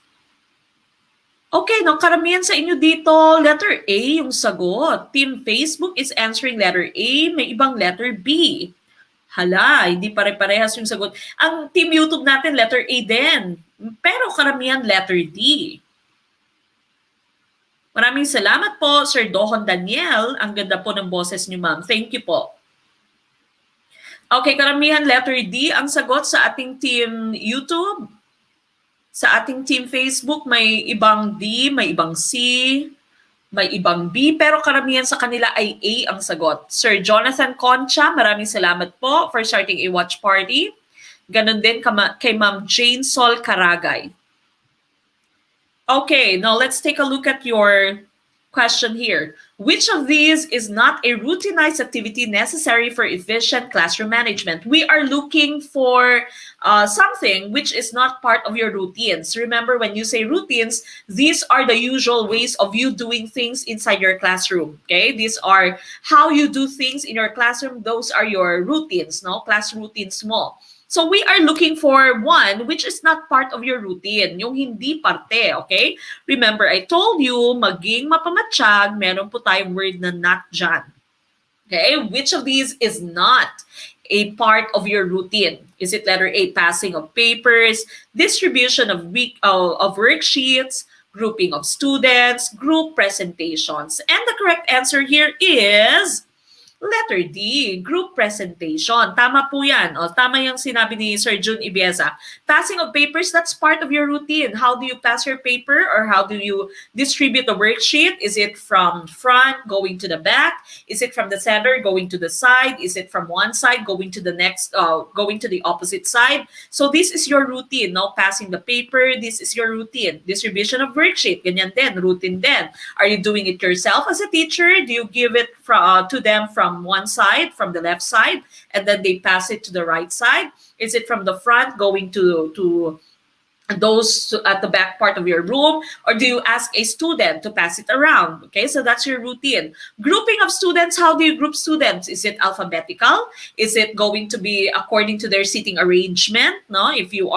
A: Okay, no, karamihan sa inyo dito, letter A yung sagot. Team Facebook is answering letter A, may ibang letter B. Hala, hindi pare-parehas yung sagot. Ang Team YouTube natin, letter A din. Pero karamihan letter D. Maraming salamat po, Sir Dohon Daniel. Ang ganda po ng boses niyo, ma'am. Thank you po. Okay, karamihan letter D ang sagot sa ating team YouTube. Sa ating team Facebook, may ibang D, may ibang C, may ibang B, pero karamihan sa kanila ay A ang sagot. Sir Jonathan Concha, maraming salamat po for starting a watch party. Ganon din kay Ma'am Jane Sol Caragay. Okay, now let's take a look at your question here. Which of these is not a routinized activity necessary for efficient classroom management? We are looking for something which is not part of your routines. Remember, when you say routines, these are the usual ways of you doing things inside your classroom. Okay, these are how you do things in your classroom. Those are your routines, no? Class routines mo. So we are looking for one which is not part of your routine, yung hindi parte, okay? Remember, I told you, maging mapamatsyag, meron po tayong word na not dyan. Okay, which of these is not a part of your routine? Is it letter A, passing of papers, distribution of worksheets, grouping of students, group presentations? And the correct answer here is letter D, group presentation. Tama po yan. O, tama yung sinabi ni Sir Jun Ibieza. Passing of papers, that's part of your routine. How do you pass your paper or how do you distribute the worksheet? Is it from front going to the back? Is it from the center going to the side? Is it from one side going to the next, going to the opposite side? So this is your routine, no? Passing the paper, this is your routine. Distribution of worksheet, ganyan din, routine din. Are you doing it yourself as a teacher? Do you give it to them from one side, from the left side, and then they pass it to the right side? Is it from the front going to those at the back part of your room, or do you ask a student to pass it around? Okay, so that's your routine. Grouping of students, how do you group students? Is it alphabetical? Is it going to be according to their seating arrangement? No, if you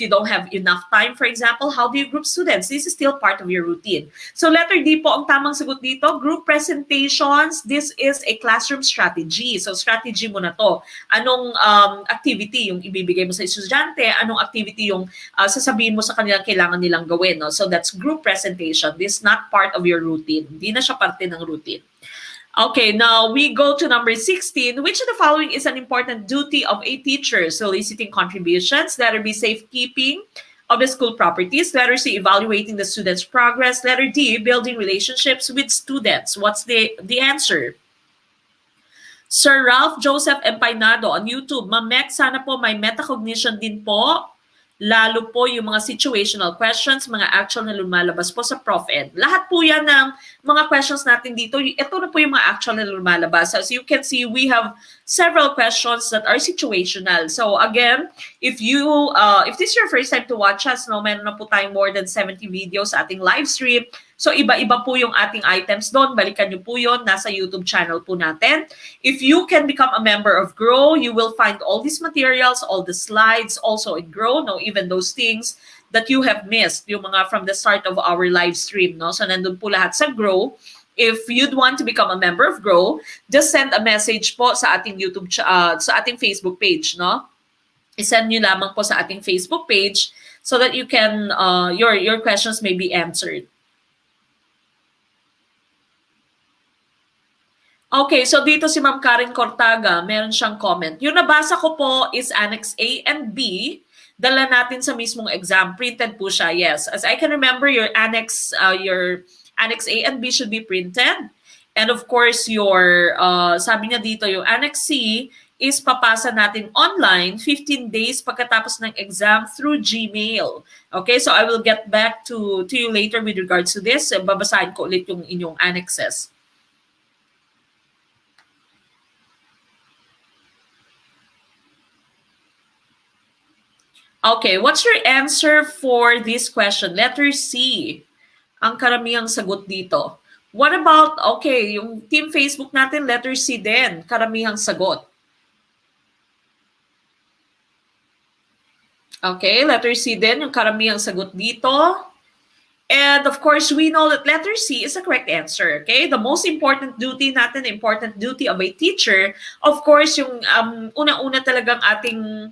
A: don't have enough time, for example, how do you group students? This is still part of your routine. So letter D po ang tamang sagot dito. Group presentations, this is a classroom strategy. So strategy mo na to. Anong activity yung ibibigay mo sa estudyante? Anong activity yung sasabihin mo sa kanila kailangan nilang gawin, no? So that's group presentation. This is not part of your routine. Hindi na siya parte ng routine. Okay, now we go to number 16. Which of the following is an important duty of a teacher? Soliciting contributions. Letter B, safekeeping of the school properties. Letter C, evaluating the students' progress. Letter D, building relationships with students. What's the answer? Sir Ralph Joseph Empainado on YouTube. Mamek, sana po may metacognition din po. Lalo po yung mga situational questions, mga actual na lumalabas po sa Prof. Ed. Lahat po yan ng mga questions natin dito. Ito na po yung mga actual na lumalabas. As you can see, we have several questions that are situational. So again, if this is your first time to watch us, no, meron na po tayong more than 70 videos sa ating live stream. So iba-iba po yung ating items doon. Balikan nyo po yun. Nasa YouTube channel po natin. If you can become a member of Grow, you will find all these materials, all the slides also in Grow. No, even those things that you have missed, yung mga from the start of our live stream. No? So nandun po lahat sa Grow. If you'd want to become a member of Grow, just send a message po sa ating sa ating Facebook page. No? I-send nyo lamang po sa ating Facebook page so that you can your questions may be answered. Okay, so dito si Ma'am Karen Cortaga, meron siyang comment. Yung nabasa ko po is Annex A and B. Dala natin sa mismong exam. Printed po siya, yes. As I can remember, your Annex A and B should be printed. And of course, your, sabi niya dito, yung Annex C is papasa natin online 15 days pagkatapos ng exam through Gmail. Okay, so I will get back to you later with regards to this. Babasahin ko ulit yung inyong annexes. Okay, what's your answer for this question? Letter C. Ang karamihang sagot dito. What about, okay, yung Team Facebook natin, letter C din, karamihang sagot. Okay, letter C din, yung karamihang sagot dito. And of course, we know that letter C is the correct answer. Okay, the most important duty natin, important duty of a teacher, of course, yung una-una talagang ating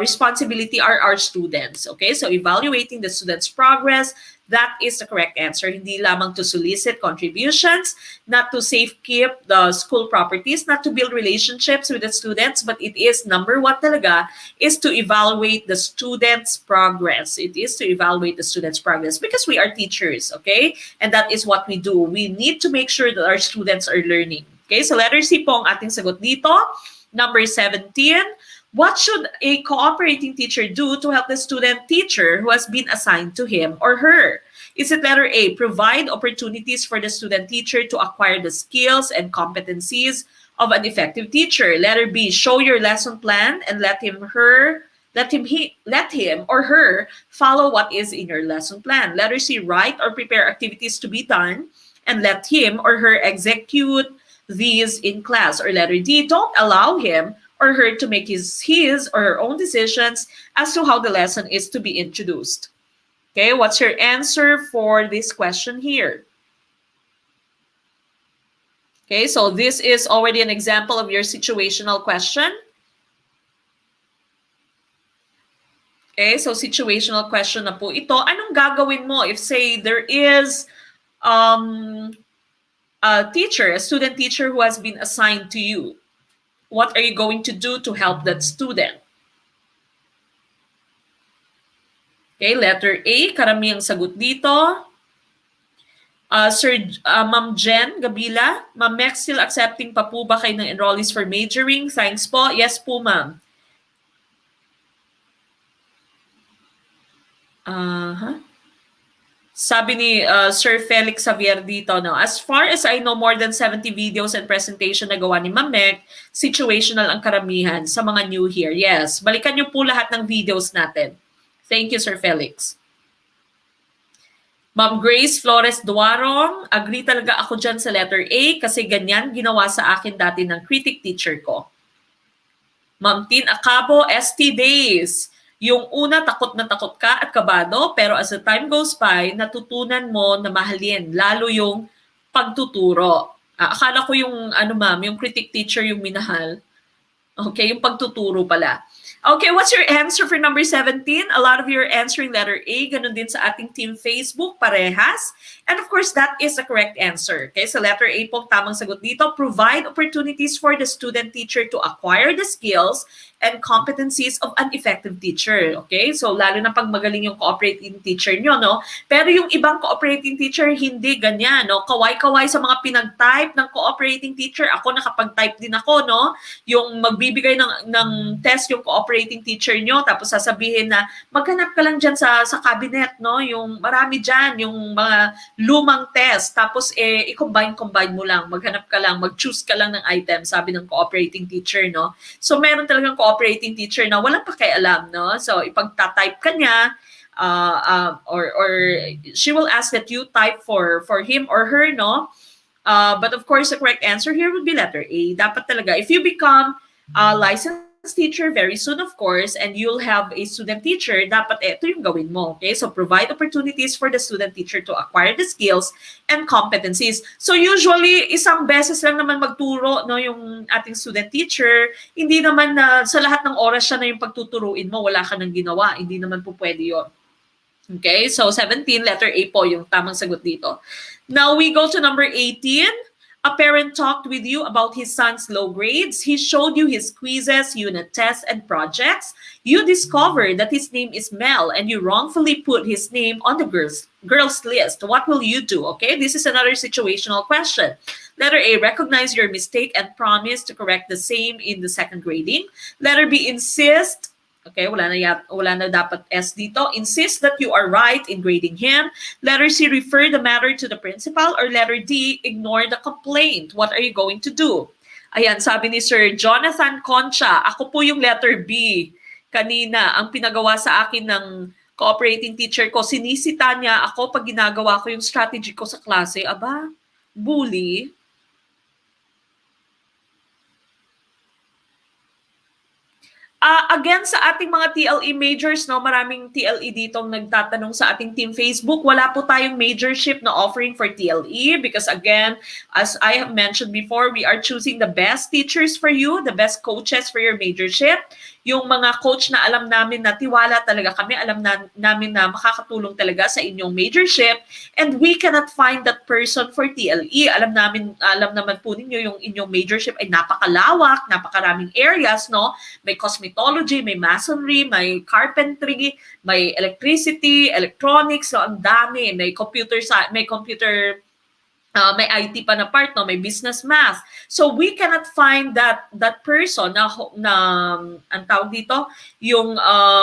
A: responsibility are our students. Okay, so evaluating the students' progress, that is the correct answer. Hindi lamang to solicit contributions, not to safekeep the school properties, not to build relationships with the students, but it is number one talaga is to evaluate the students' progress. It is to evaluate the students' progress because we are teachers, okay? And that is what we do. We need to make sure that our students are learning. Okay, so letter C po ang ating sagot dito. Number 17. What should a cooperating teacher do to help the student teacher who has been assigned to him or her? Is it letter A, provide opportunities for the student teacher to acquire the skills and competencies of an effective teacher? Letter B, show your lesson plan and let him or her follow what is in your lesson plan. Letter C, write or prepare activities to be done and let him or her execute these in class. Or letter D, don't allow him or her to make his or her own decisions as to how the lesson is to be introduced. Okay, what's your answer for this question here? Okay, so this is already an example of your situational question. Okay, so situational question na po ito. Anong gagawin mo if say there is a teacher, a student teacher who has been assigned to you? What are you going to do to help that student? Okay, letter A, karamihang sagot dito. Ma'am Jen Gabila, Ma'am Mex, still accepting pa po ba kayo ng enrollees for majoring? Thanks po. Yes po, ma'am. Sabi ni Sir Felix Xavier dito, no, as far as I know, more than 70 videos and presentation na gawa ni Ma'am Meg, situational ang karamihan sa mga new here. Yes, balikan niyo po lahat ng videos natin. Thank you, Sir Felix. Ma'am Grace Flores Duarong, agree talaga ako dyan sa letter A kasi ganyan ginawa sa akin dati ng critic teacher ko. Ma'am Tin Acabo, ST Days. Yung una, takot na takot ka at kabado, pero as the time goes by, natutunan mo na mahalin, lalo yung pagtuturo. Akala ko yung, ma'am, yung critic teacher yung minahal. Okay, yung pagtuturo pala. Okay, what's your answer for number 17? A lot of you are answering letter A. Ganun din sa ating team Facebook, parehas. And of course, that is the correct answer. Okay, so letter A po, tamang sagot dito. Provide opportunities for the student teacher to acquire the skills and competencies of an effective teacher. Okay, so lalo na pag magaling yung cooperating teacher nyo, no? Pero yung ibang cooperating teacher, hindi ganyan, no? Kaway-kaway sa mga pinag-type ng cooperating teacher. Ako, nakapag-type din ako, no? Yung magbibigay ng test yung cooperating teacher nyo, tapos sasabihin na maghanap ka lang dyan sa cabinet, no? Yung marami dyan, yung mga lumang test, tapos i-combine mo lang, maghanap ka lang, mag-choose ka lang ng item, sabi ng cooperating teacher, no? So meron talagang cooperating teacher na walang pakialam, no? So ipagta-type ka niya, or she will ask that you type for him or her, no? But of course, the correct answer here would be letter A. Dapat talaga, if you become a licensed teacher very soon, of course, and you'll have a student teacher, dapat ito yung gawin mo. Okay? So provide opportunities for the student teacher to acquire the skills and competencies. So usually, isang beses lang naman magturo, no, yung ating student teacher. Hindi naman na sa lahat ng oras siya na yung pagtuturuin mo, wala ka nang ginawa. Hindi naman po pwede yun. Okay? So 17, letter A po yung tamang sagot dito. Now we go to number 18. A parent talked with you about his son's low grades. He showed you his quizzes, unit tests, and projects. You discovered that his name is Mel and you wrongfully put his name on the girls list. What will you do? Okay, this is another situational question. Letter A, recognize your mistake and promise to correct the same in the second grading. Letter B, insist. Okay, wala na dapat S dito. Insist that you are right in grading him. Letter C, refer the matter to the principal. Or letter D, ignore the complaint. What are you going to do? Ayan, sabi ni Sir Jonathan Concha, ako po yung letter B. Kanina, ang pinagawa sa akin ng cooperating teacher ko, sinisita niya ako pag ginagawa ko yung strategy ko sa klase. Aba, bully. Again, sa ating mga TLE majors, no, maraming TLE ditong nagtatanong sa ating team Facebook. Wala po tayong majorship na offering for TLE because again, as I have mentioned before, we are choosing the best teachers for you, the best coaches for your majorship. Yung mga coach na alam namin na tiwala talaga kami, alam namin na makakatulong talaga sa inyong majorship, and we cannot find that person for TLE. Alam naman po ninyo yung inyong majorship ay napakalawak, napakaraming areas, no? May cosmetology, may masonry, may carpentry, may electricity, electronics, so ang dami. May may IT pa na part, no? May business math. So we cannot find that person na ang tawag dito, yung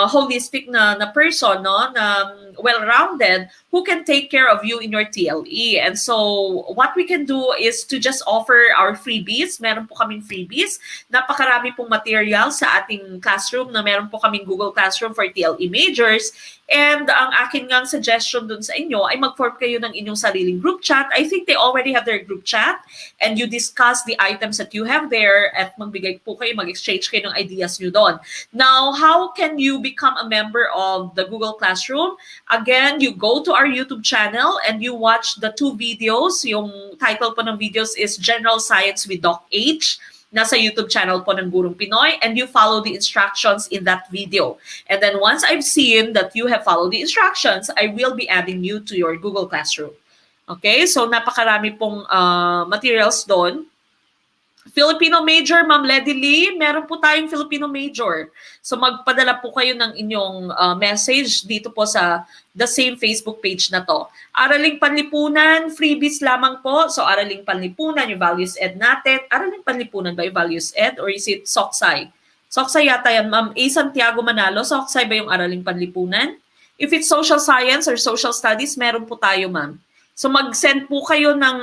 A: holistic na person, no, na well-rounded who can take care of you in your TLE. And so what we can do is to just offer our freebies. Meron po kaming freebies. Napakarami pong material sa ating classroom na meron po kaming Google Classroom for TLE majors. And ang akin ngang suggestion dun sa inyo ay mag-form kayo ng inyong sariling group chat. I think they already have their group chat and you discuss the items that you have there at magbigay po kayo, mag-exchange kayo ng ideas nyo doon. Now, how can you become a member of the Google Classroom? Again, you go to our YouTube channel and you watch the 2 videos. Yung title po ng videos is General Science with Doc H. Nasa YouTube channel po ng Gurong Pinoy, and you follow the instructions in that video. And then once I've seen that you have followed the instructions, I will be adding you to your Google Classroom. Okay, so napakarami pong materials doon. Filipino major, Ma'am Lady Lee, meron po tayong Filipino major. So magpadala po kayo ng inyong message dito po sa the same Facebook page na to. Araling Panlipunan, freebies lamang po. So Araling Panlipunan, yung Values Ed natin. Araling Panlipunan ba yung Values Ed or is it Soksay? Soksay yata yan, Ma'am A. Santiago Manalo. Soksay ba yung Araling Panlipunan? If it's social science or social studies, meron po tayo, Ma'am. So mag-send po kayo ng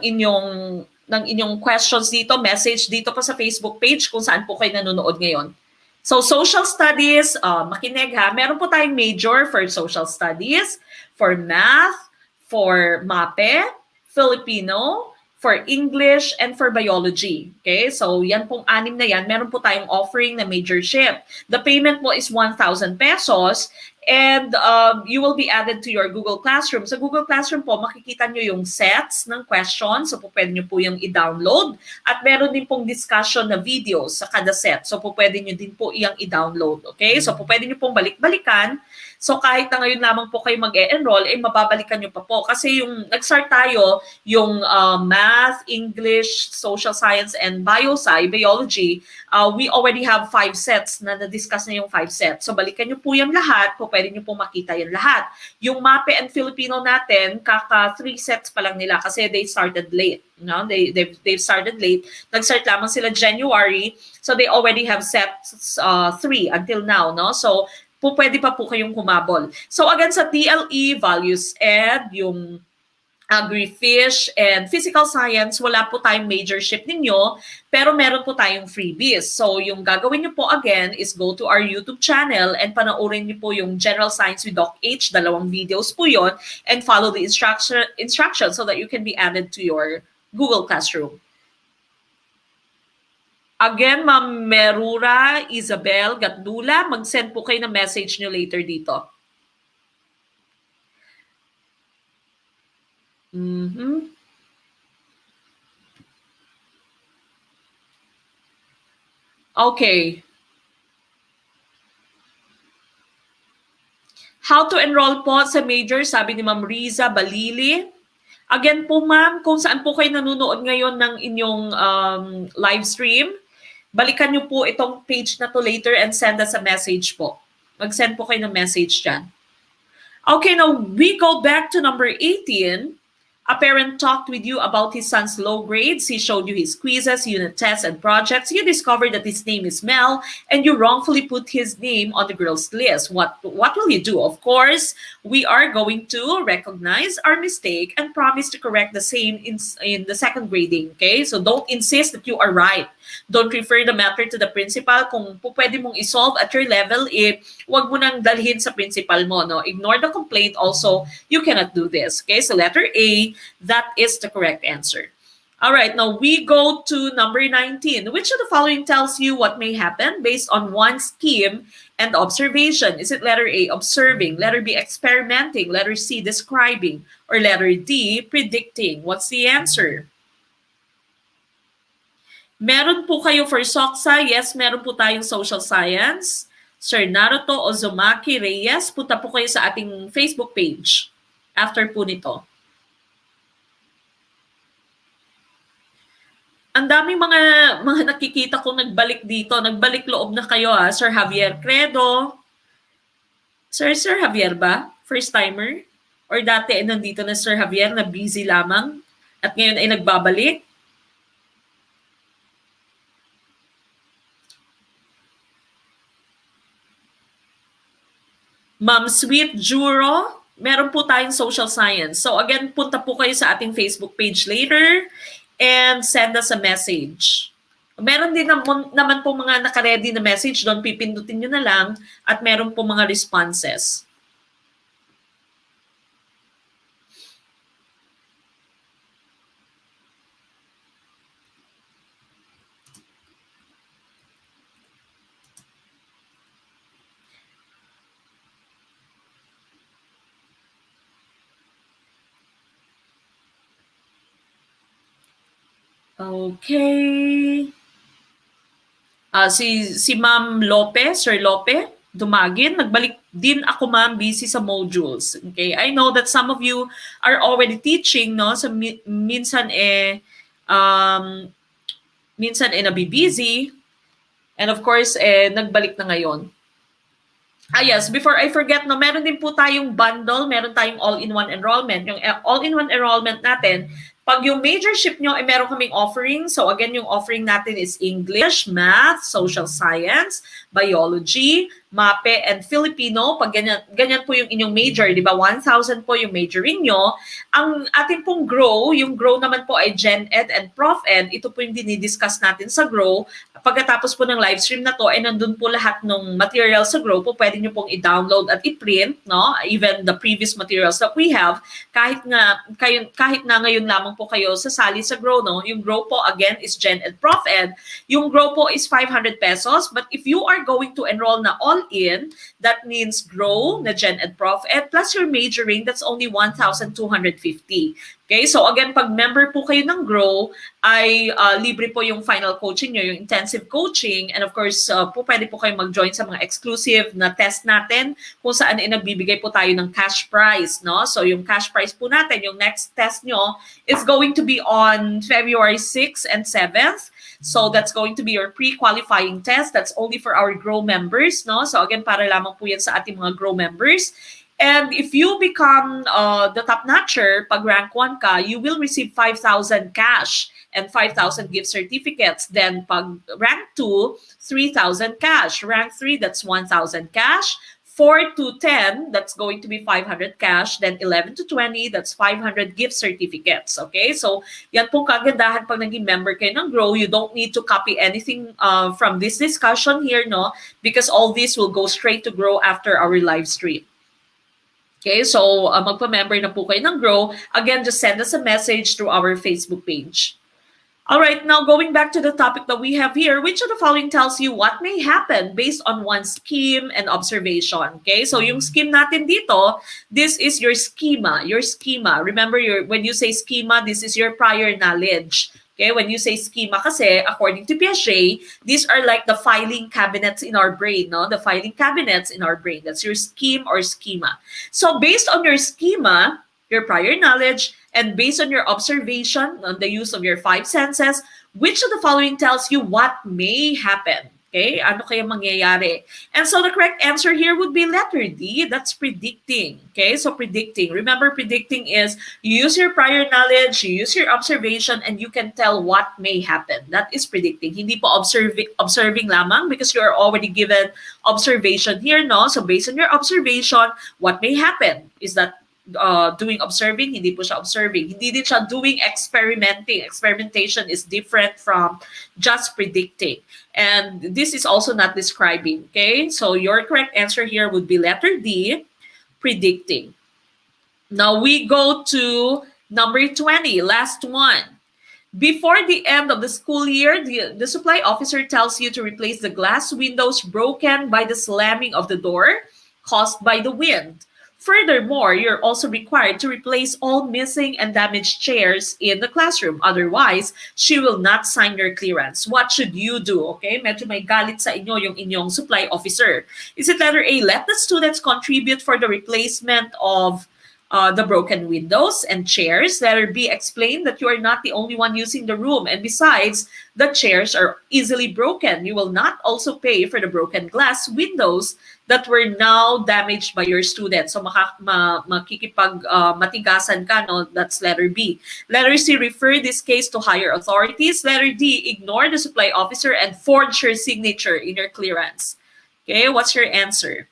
A: inyong questions dito, message dito pa sa Facebook page kung saan po kayo nanonood ngayon. So social studies, makinig ha, meron po tayong major for social studies, for math, for MAPE, Filipino, for English, and for biology. Okay, so yan pong 6 na yan, meron po tayong offering na majorship. The payment po is 1,000 pesos. And you will be added to your Google Classroom. Sa Google Classroom po, makikita nyo yung sets ng questions. So po pwede nyo po yung i-download. At meron din pong discussion na videos sa kada set. So po pwede nyo din po iyang i-download. Okay? So po pwede nyo pong balik-balikan. So kahit na ngayon lamang po kayo mag-e-enroll, mababalikan nyo pa po. Kasi yung nag-start tayo, yung math, English, social science, and biology, we already have 5 sets na na-discuss na yung 5 sets. So balikan nyo po yung lahat, po pwede nyo po makita yan lahat. Yung MAPE and Filipino natin, kaka 3 sets pa lang nila kasi they started late. No? They've started late. Nag-start lamang sila January, so they already have sets 3 until now. No? So pwede pa po kayong humabol. So again, sa TLE, Values Ed, yung Agri-Fish, and Physical Science, wala po tayong majorship ninyo, pero meron po tayong freebies. So yung gagawin nyo po again is go to our YouTube channel and panoorin nyo po yung General Science with Doc H, 2 videos po yon, and follow the instructions so that you can be added to your Google Classroom. Again, Ma'am Merura, Isabel, Gatdula, mag-send po kayo ng message nyo later dito. Okay. How to enroll po sa major, sabi ni Ma'am Riza Balili. Again po ma'am, kung saan po kayo nanonood ngayon ng inyong live stream, balikan nyo po itong page na to later and send us a message po. Mag-send po kayo ng message dyan. Okay, now we go back to number 18. A parent talked with you about his son's low grades. He showed you his quizzes, unit tests, and projects. You discovered that his name is Mel, and you wrongfully put his name on the girls' list. What will you do? Of course, we are going to recognize our mistake and promise to correct the same in the second grading. Okay? So don't insist that you are right. Don't refer the matter to the principal. Kung po pwede mong isolve at your level, wag mo nang dalhin sa principal mo. No? Ignore the complaint also. You cannot do this. Okay? So letter A, that is the correct answer. All right, now we go to number 19. Which of the following tells you what may happen based on one scheme and observation? Is it letter A, observing, letter B, experimenting, letter C, describing, or letter D, predicting? What's the answer? Meron po kayo for SOCSA. Yes, meron po tayong social science. Sir Naruto Ozumaki Reyes, punta po kayo sa ating Facebook page after po nito. Ang daming mga nakikita kong nagbalik dito. Nagbalik loob na kayo Sir Javier Credo. Sir Javier ba? First timer? Or dati nandito na Sir Javier na busy lamang at ngayon ay nagbabalik? Ma'am Sweet Juro, meron po tayong social science. So again, punta po kayo sa ating Facebook page later and send us a message. Meron din naman po mga naka-ready na message doon, pipindutin nyo na lang at meron po mga responses. Okay. Si Ma'am Lope, Sir Lope, Dumagin, nagbalik din ako ma'am, busy sa modules. Okay, I know that some of you are already teaching, no? So minsan nabibusy. And of course, nagbalik na ngayon. Yes, before I forget, no, meron din po tayong bundle, meron tayong all-in-one enrollment. Yung all-in-one enrollment natin, pag yung majorship nyo, meron kaming offering. So again, yung offering natin is English, Math, Social Science, Biology, MAPE, and Filipino. Pag ganyan po yung inyong major, di ba? 1,000 po yung majoring nyo. Ang ating pong GROW, yung GROW naman po ay Gen Ed and Prof Ed. Ito po yung dinidiscuss natin sa GROW. Pagkatapos po ng live stream na to, ay nandun po lahat ng material sa GROW po. Pwede nyo pong i-download at i-print, no? Even the previous materials that we have. Kahit na ngayon lamang po kayo sasali sa GROW, no? Yung GROW po, again, is Gen Ed Prof Ed. Yung GROW po is 500 pesos. But if you are going to enroll na all-in, that means GROW na Gen Ed Prof Ed plus your majoring, that's only 1,250. Okay, so again, pag member po kayo ng GROW, ay libre po yung final coaching nyo, yung intensive coaching, and of course, pwede po kayo mag-join sa mga exclusive na test natin kung saan nagbibigay po tayo ng cash prize, no? So yung cash prize po natin, yung next test nyo is going to be on February 6th and 7th. So that's going to be your pre-qualifying test. That's only for our GROW members, no? So again, para lamang po yan sa ating mga GROW members. And if you become the top notcher, pag rank 1 ka, you will receive 5,000 cash and 5,000 gift certificates. Then pag rank 2, 3,000 cash. Rank 3, that's 1,000 cash. 4 to 10, that's going to be 500 cash. Then 11 to 20, that's 500 gift certificates. Okay? So yan pong kagandahan pag naging member kayo ng GROW. You don't need to copy anything from this discussion here, no? Because all this will go straight to GROW after our live stream. Okay, so magpa-member na po kayo ng GROW. Again, just send us a message through our Facebook page. All right, now going back to the topic that we have here, which of the following tells you what may happen based on one scheme and observation? Okay, so yung scheme natin dito, this is your schema. Your schema. Remember, when you say schema, this is your prior knowledge. Okay, when you say schema kasi, according to Piaget, these are like the filing cabinets in our brain, no? The filing cabinets in our brain. That's your scheme or schema. So based on your schema, your prior knowledge, and based on your observation, on the use of your five senses, which of the following tells you what may happen? Okay, ano kaya mangyayari? And so the correct answer here would be letter D. That's predicting. Okay, so predicting. Remember, predicting is you use your prior knowledge, you use your observation, and you can tell what may happen. That is predicting. Hindi po observing lamang because you are already given observation here, no? So based on your observation, what may happen is that doing observing, hindi po siya observing. Hindi din siya doing experimenting. Experimentation is different from just predicting. And this is also not describing, okay? So your correct answer here would be letter D, predicting. Now we go to number 20, last one. Before the end of the school year, the supply officer tells you to replace the glass windows broken by the slamming of the door caused by the wind. Furthermore, you're also required to replace all missing and damaged chairs in the classroom. Otherwise, she will not sign your clearance. What should you do? Okay, medyo may galit sa inyo yung inyong supply officer. Is it letter A, let the students contribute for the replacement of the broken windows and chairs? Letter B, explain that you are not the only one using the room. And besides, the chairs are easily broken. You will not also pay for the broken glass windows that were now damaged by your students. So makikipag-matigasan ka, no? That's letter B. Letter C, refer this case to higher authorities. Letter D, ignore the supply officer and forge your signature in your clearance. Okay, what's your answer?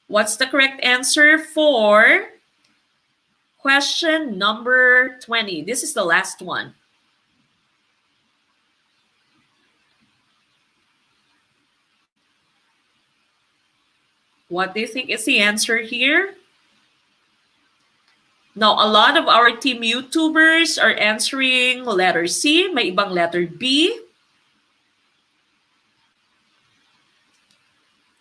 A: What's the correct answer for question number 20? This is the last one. What do you think is the answer here? Now, a lot of our team YouTubers are answering letter C. May ibang letter B.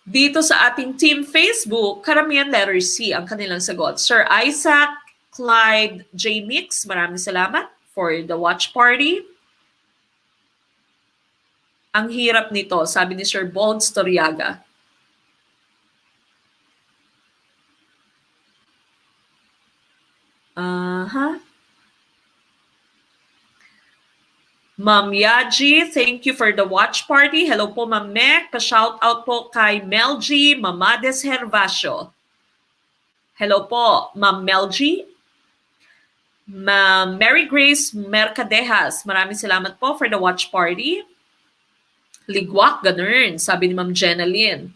A: Dito sa ating team Facebook, karamihan letter C ang kanilang sagot. Sir Isaac, Clyde, J. Mix, maraming salamat for the watch party. Ang hirap nito, sabi ni Sir Bold Storiaga. Ma'am Yaji, thank you for the watch party. Hello po, Ma'am Mek. Pa-shout out po kay Melgy Mamades Hervasio. Hello po, Ma'am Melgy. Ma'am Mary Grace Mercadejas, maraming salamat po for the watch party. Ligwak, ganun, sabi ni Ma'am Jenna Lynn.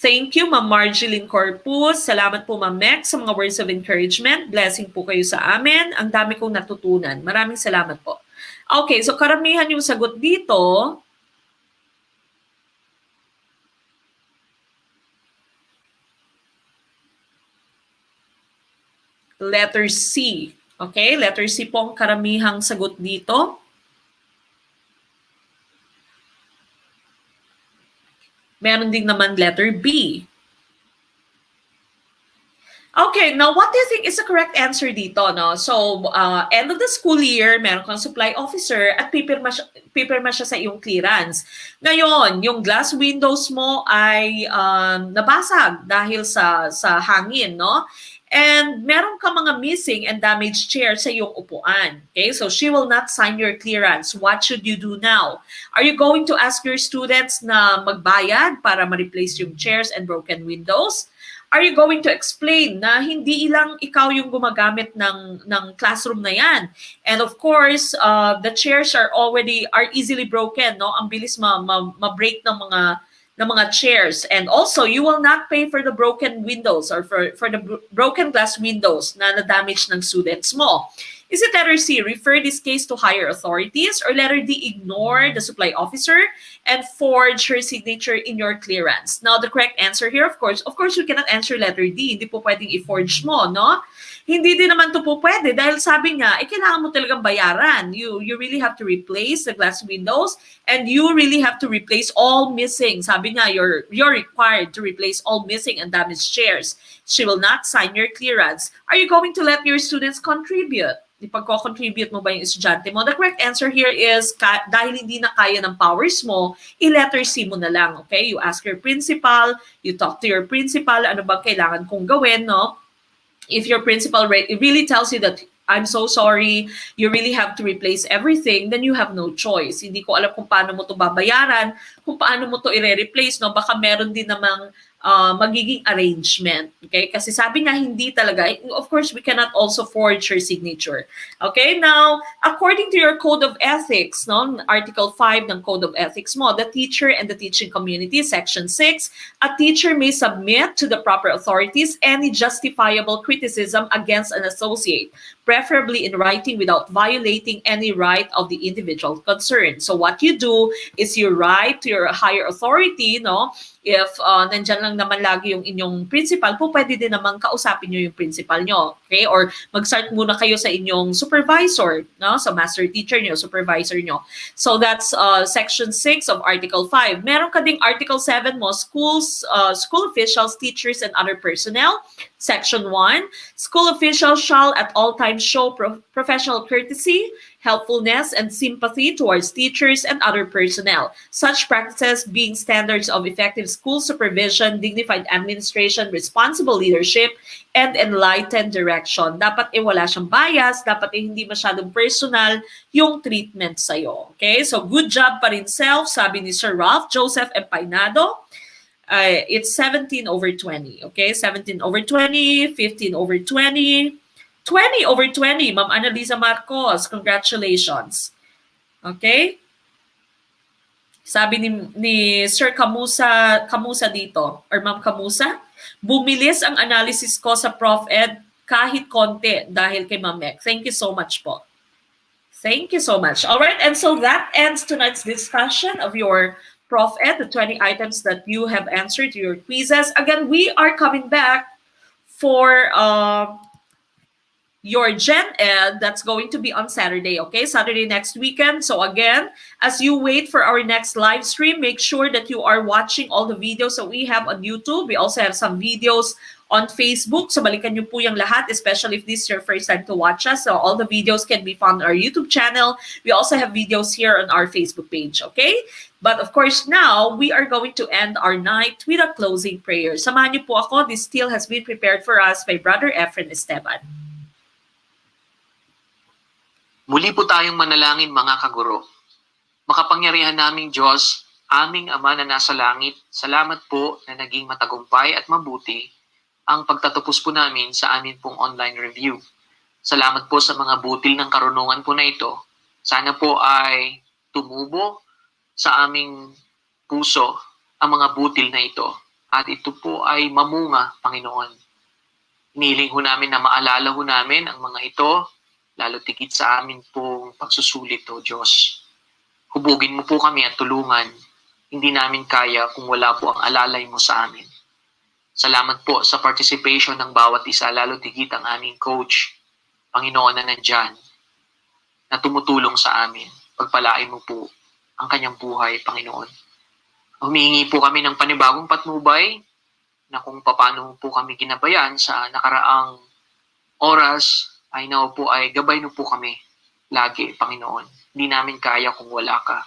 A: Thank you, Ma'am Marjeline Corpus. Salamat po, Ma'am Mek, sa mga words of encouragement. Blessing po kayo sa amin. Ang dami kong natutunan. Maraming salamat po. Okay, so karamihan yung sagot dito. Letter C. Okay, letter C po ang karamihang sagot dito. Meron din naman letter B. Okay, now what do you think is the correct answer dito? No? So, end of the school year, meron kang supply officer at pipirma siya sa iyong clearance. Ngayon, yung glass windows mo ay nabasag dahil sa hangin, no? And meron ka mga missing and damaged chairs sa iyong upuan. Okay, so she will not sign your clearance. What should you do now? Are you going to ask your students na magbayad para ma-replace yung chairs and broken windows? Are you going to explain na hindi ilang ikaw yung gumagamit ng classroom na yan? And of course, the chairs are easily broken, no? Ang bilis ma-break ng mga chairs. And also, you will not pay for the broken windows or for the broken glass windows na na-damage ng students mo. Is it letter C, refer this case to higher authorities, or letter D, ignore the supply officer and forge her signature in your clearance? Now, the correct answer here, of course, you cannot answer letter D. Hindi po pwedeng i-forge mo, no? Hindi din naman to po pwede dahil sabi nga, kailangan mo talagang bayaran. You really have to replace the glass windows and you really have to replace all missing. Sabi nga, you're required to replace all missing and damaged chairs. She will not sign your clearance. Are you going to let your students contribute? Ipagko-contribute mo ba yung estudyante mo? The correct answer here is, dahil hindi na kaya ng powers mo, i-letter C mo na lang, okay? You ask your principal, you talk to your principal, ano bang kailangan kong gawin, no? If your principal really tells you that, I'm so sorry, you really have to replace everything, then you have no choice. Hindi ko alam kung paano mo to babayaran, kung paano mo to i-replace, no? Baka meron din namang magiging arrangement. Okay? Kasi sabi nga, hindi talaga. Of course, we cannot also forge your signature. Okay? Now, according to your Code of Ethics, no, Article 5 ng Code of Ethics mo, the teacher and the teaching community, Section 6, a teacher may submit to the proper authorities any justifiable criticism against an associate, preferably in writing without violating any right of the individual concerned. So what you do is you write to your higher authority, no? If nandyan lang naman lagi yung inyong principal, po pwede din naman kausapin nyo yung principal nyo. Okay? Or mag-start muna kayo sa inyong supervisor, no? Sa master teacher nyo, supervisor nyo. So that's Section 6 of Article 5. Meron ka ding Article 7 mo, schools, school officials, teachers, and other personnel. Section 1, school officials shall at all times show professional courtesy, helpfulness, and sympathy towards teachers and other personnel. Such practices being standards of effective school supervision, dignified administration, responsible leadership, and enlightened direction. Dapat wala siyang bias, dapat hindi masyadong personal yung treatment sa'yo. Okay? So good job pa rin, self, sabi ni Sir Ralph Joseph Empainado. It's 17/20. Okay? 17/20, 15/20, 20/20, Ma'am Annalisa Marcos, congratulations. Okay? Sabi ni Sir Kamusa dito, or Ma'am Kamusa, bumilis ang analysis ko sa Prof. Ed kahit konti dahil kay Ma'am Mek. Thank you so much po. Thank you so much. All right, and so that ends tonight's discussion of your Prof. Ed, the 20 items that you have answered to your quizzes. Again, we are coming back for your Gen Ed, that's going to be on Saturday, okay? Saturday next weekend. So again, as you wait for our next live stream, make sure that you are watching all the videos that we have on YouTube. We also have some videos on Facebook. So balikan niyo po yung lahat, especially if this is your first time to watch us. So all the videos can be found on our YouTube channel. We also have videos here on our Facebook page, okay? But of course, now we are going to end our night with a closing prayer. Samahan niyo po ako. This still has been prepared for us by Brother Efren Esteban.
B: Muli po tayong manalangin, mga kaguro. Makapangyarihan naming Diyos, aming Ama na nasa langit, salamat po na naging matagumpay at mabuti ang pagtatapos po namin sa amin pong online review. Salamat po sa mga butil ng karunungan po na ito. Sana po ay tumubo sa aming puso ang mga butil na ito. At ito po ay mamunga, Panginoon. Hinihiling ho namin na maalala ho namin ang mga ito, lalo tigit sa amin pong pagsusulit, O Diyos. Hubugin mo po kami at tulungan. Hindi namin kaya kung wala po ang alalay mo sa amin. Salamat po sa participation ng bawat isa, lalo tigit ang aming coach, Panginoon na nandyan, na tumutulong sa amin. Pagpalain mo po ang kanyang buhay, Panginoon. Humihingi po kami ng panibagong patnubay na kung paano po kami ginabayan sa nakaraang oras, ay nawa po ay gabay mo po kami lagi, Panginoon. Hindi namin kaya kung wala ka.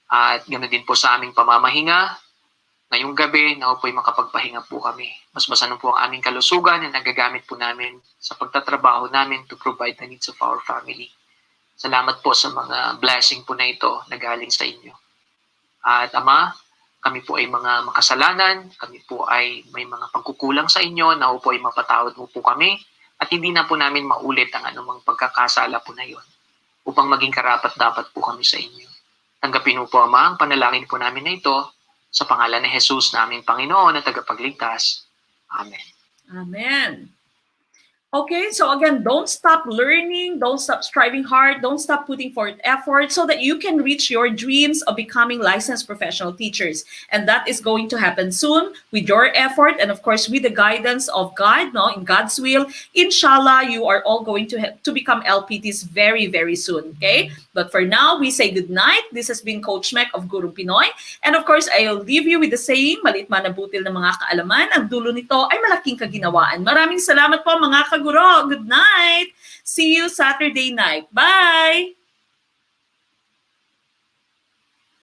B: At ganoon din po sa aming pamamahinga, ngayong gabi, nawa po ay makapagpahinga po kami. Basbasan po ang aming kalusugan na nagagamit po namin sa pagtatrabaho namin to provide the needs of our family. Salamat po sa mga blessing po na ito na galing sa inyo. At Ama, kami po ay mga makasalanan, kami po ay may mga pagkukulang sa inyo, nawa po ay mapatawad mo po kami, at hindi na po namin maulit ang anumang pagkakasala po na yon, upang maging karapat-dapat po kami sa inyo. Tanggapin mo po, Ama, ang panalangin po namin na ito, sa pangalan ni Jesus, naming Panginoon at tagapagligtas. Amen.
A: Amen. Okay, so again, don't stop learning, don't stop striving hard, don't stop putting forth effort so that you can reach your dreams of becoming licensed professional teachers. And that is going to happen soon with your effort and of course with the guidance of God, no, in God's will. Inshallah, you are all going to become LPTs very, very soon, okay? But for now, we say good night. This has been Coach Mek of Gurong Pinoy. And of course, I'll leave you with the saying, maliit man na butil ng mga kaalaman, ang dulo nito ay malaking kaginawaan. Maraming salamat po mga kaguro. Good night! See you Saturday night. Bye!